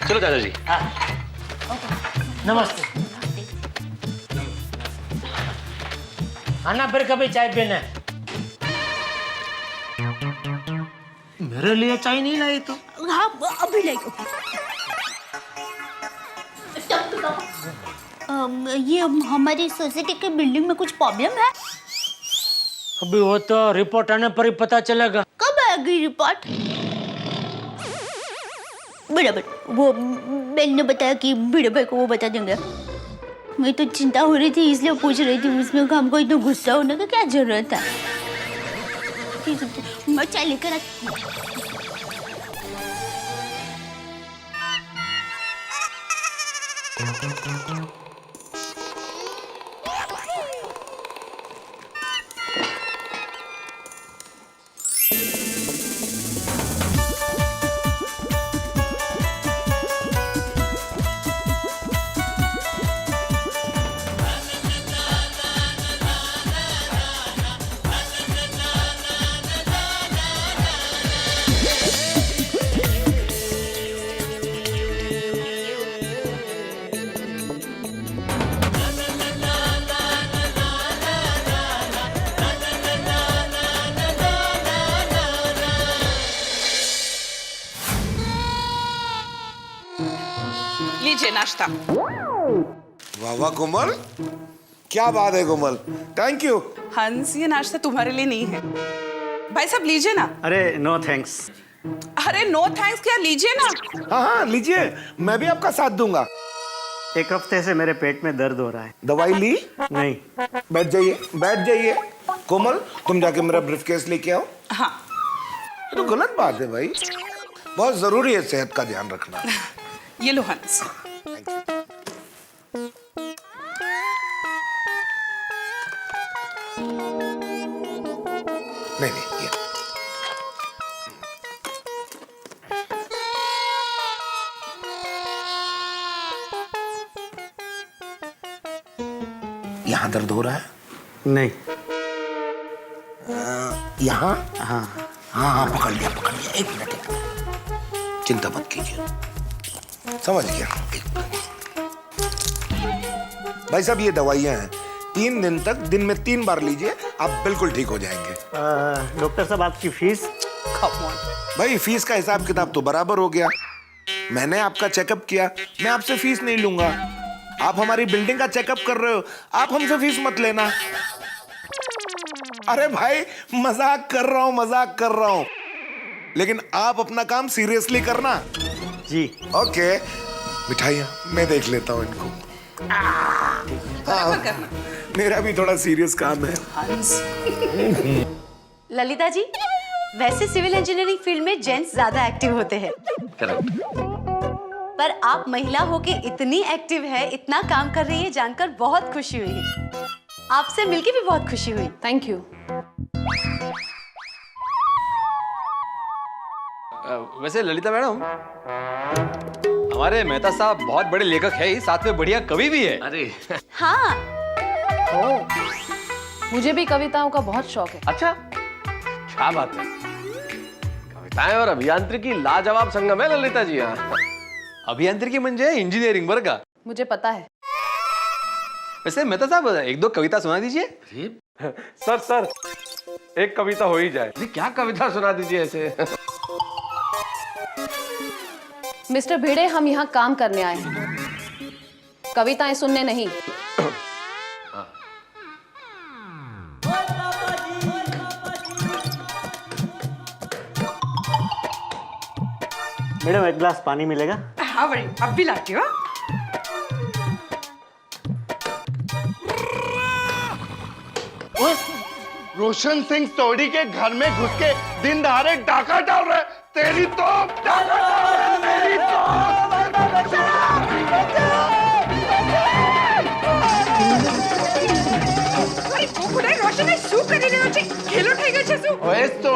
चलो चाचा जी। नमस्ते। आना फिर कभी चाय पीने। मेरे लिए चाय नहीं लाई तो? हाँ अभी लाइए। ये हमारी सोसाइटी के बिल्डिंग में कुछ प्रॉब्लम है? अभी वो तो रिपोर्ट आने पर ही पता चलेगा। कब आएगी रिपोर्ट? बराबर, वो बेल ने बताया कि भिड़े भाई को वो बता देंगे। मैं तो चिंता हो रही थी इसलिए पूछ रही थी, उसमें हमको इतना गुस्सा होने का क्या जरूरत है? मैं चाय लेकर आती हूँ। लीजिए नाश्ता। वाह वाह कोमल, क्या बात है कोमल, थैंक यू। हंस, ये नाश्ता तुम्हारे लिए नहीं है। भाई साहब लीजिए ना। अरे नो थैंक्स। अरे नो थैंक्स क्या, लीजिए ना। हाँ हाँ लीजिए, मैं भी आपका साथ दूंगा। 1 हफ्ते से मेरे पेट में दर्द हो रहा है। दवाई ली? नहीं। बैठ जाइए, बैठ जाइए। कोमल तुम जाके मेरा ब्रीफकेस लेके आओ। हाँ। ये तो गलत बात है भाई, बहुत जरूरी है सेहत का ध्यान रखना। ये लो हंस। नहीं नहीं, ये यहाँ दर्द हो रहा है? नहीं। यहाँ? हाँ। हाँ पकड़ लिया 1 मिनट चिंता मत कीजिए, समझ गया। भाई साहब ये दवाइयाँ हैं, 3 दिन तक दिन में 3 बार लीजिए, आप बिल्कुल ठीक हो जाएंगे। डॉक्टर साहब आपकी फीस? भाई फीस का हिसाब किताब तो बराबर हो गया, मैंने आपका चेकअप किया, मैं आपसे फीस नहीं लूंगा। आप हमारी बिल्डिंग का चेकअप कर रहे हो, आप हमसे फीस मत लेना। अरे भाई मजाक कर रहा हूं, लेकिन आप अपना काम सीरियसली करना। जी ओके, मिठाइयाँ मैं देख लेता हूँ इनको। हाँ, मेरा भी थोड़ा सीरियस काम है। ललिता जी, वैसे सिविल इंजीनियरिंग फील्ड में जेंट्स ज्यादा एक्टिव होते हैं, पर आप महिला होके इतनी एक्टिव है, इतना काम कर रही है, जानकर बहुत खुशी हुई। आपसे मिलके भी बहुत खुशी हुई। Thank you. वैसे ललिता मैडम, हमारे मेहता साहब बहुत बड़े लेखक है ही, साथ में बढ़िया कवि भी है। अरे हाँ, मुझे भी कविताओं का बहुत शौक है। अच्छा, क्या बात है। कविताएं और अभियांत्रिकी लाजवाब संगम है ललिता जी। यहाँ अभियांत्रिकी म्हणजे इंजीनियरिंग बरं का। मुझे पता है। वैसे मेहता साहब 1-2 कविता सुना दीजिए। सर एक कविता हो ही जाए। क्या कविता सुना दीजिए ऐसे। मिस्टर भिड़े, हम यहाँ काम करने आए हैं, कविताएं सुनने नहीं। मैडम 1 गिलास पानी मिलेगा? हाँ बड़ी, अब भी लाती हो। रोशन सिंह सोडी के घर में घुस के दिन दहाड़े डाका डाल रहे, तेरी तो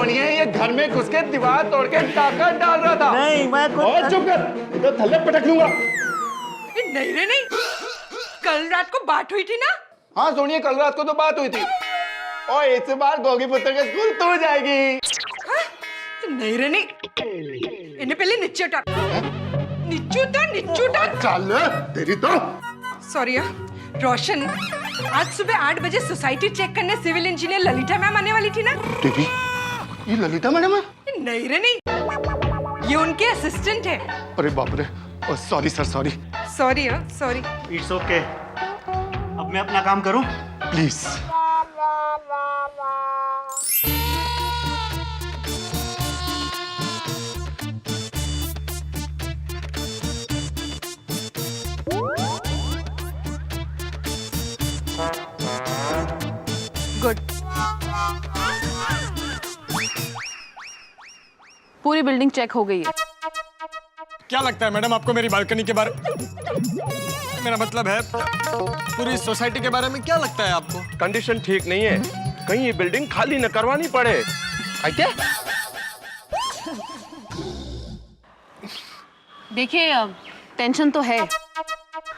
ये घर में घुस के दीवार तोड़ के डाका डाल रहा था। नहीं, मैं और चुप कर, तो थल्ले पटक लूंगा। नहीं रे नहीं, कल रात को बात हुई थी ना। हाँ सोनिया, कल रात को तो बात हुई थी। और इस बार गोगी पुत्र का स्कूल तो जाएगी। हाँ? नहीं रे नहीं, इन्हें पहले नीचे उतार। नीचे उतार। चल तेरी तो। सॉरी रोशन, आज सुबह 8 बजे सोसाइटी चेक करने सिविल इंजीनियर ललिता मैम आने वाली थी ना। देवी, ये ललिता मैडम है? नहीं रे नहीं, ये उनके असिस्टेंट है। अरे बाप रे, sorry sir, sorry. Sorry. It's okay. अब मैं अपना काम करूं? प्लीज। गुड। पूरी बिल्डिंग चेक हो गई है। क्या लगता है मैडम आपको मेरी बालकनी के बारे में? मेरा मतलब है पूरी सोसाइटी के बारे में क्या लगता है आपको? कंडीशन ठीक नहीं है, कहीं ये बिल्डिंग खाली न करवानी पड़े। क्या? देखिए, टेंशन तो है।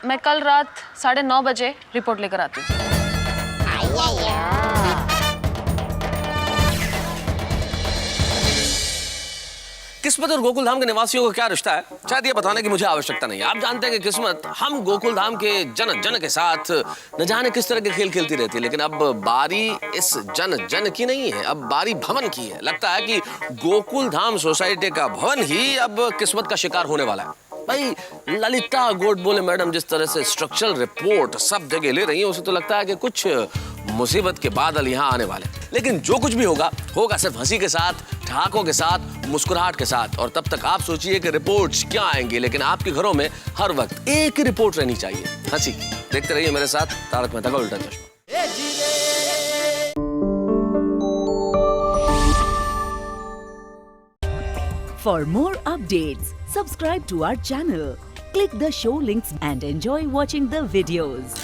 मैं कल रात 9:30 बजे रिपोर्ट लेकर आती हूँ। किस्मत और गोकुल धाम के निवासियों का क्या रिश्ता है, शायद ये बताने की मुझे आवश्यकता नहीं है। आप जानते हैं कि किस्मत हम गोकुल धाम के जन के साथ न जाने किस तरह के खेल खेलती रहती है, लेकिन अब बारी इस जन की नहीं है, अब बारी भवन की है। लगता है कि गोकुल धाम सोसाइटी का भवन ही अब किस्मत का शिकार होने वाला है। भाई ललिता गोडबोले मैडम जिस तरह से स्ट्रक्चरल रिपोर्ट सब जगह ले रही है, उसे तो लगता है कि कुछ मुसीबत के बादल यहाँ आने वाले। लेकिन जो कुछ भी होगा सिर्फ हंसी के साथ, ठहाकों के साथ, मुस्कुराहट के साथ। और तब तक आप सोचिए कि रिपोर्ट्स क्या आएंगी, लेकिन आपके घरों में हर वक्त एक ही रिपोर्ट रहनी चाहिए, हंसी। देखते रहिए मेरे साथ तारक मेहता का उल्टा चश्मा। For more updates, subscribe to our channel, click the show links and enjoy watching the videos.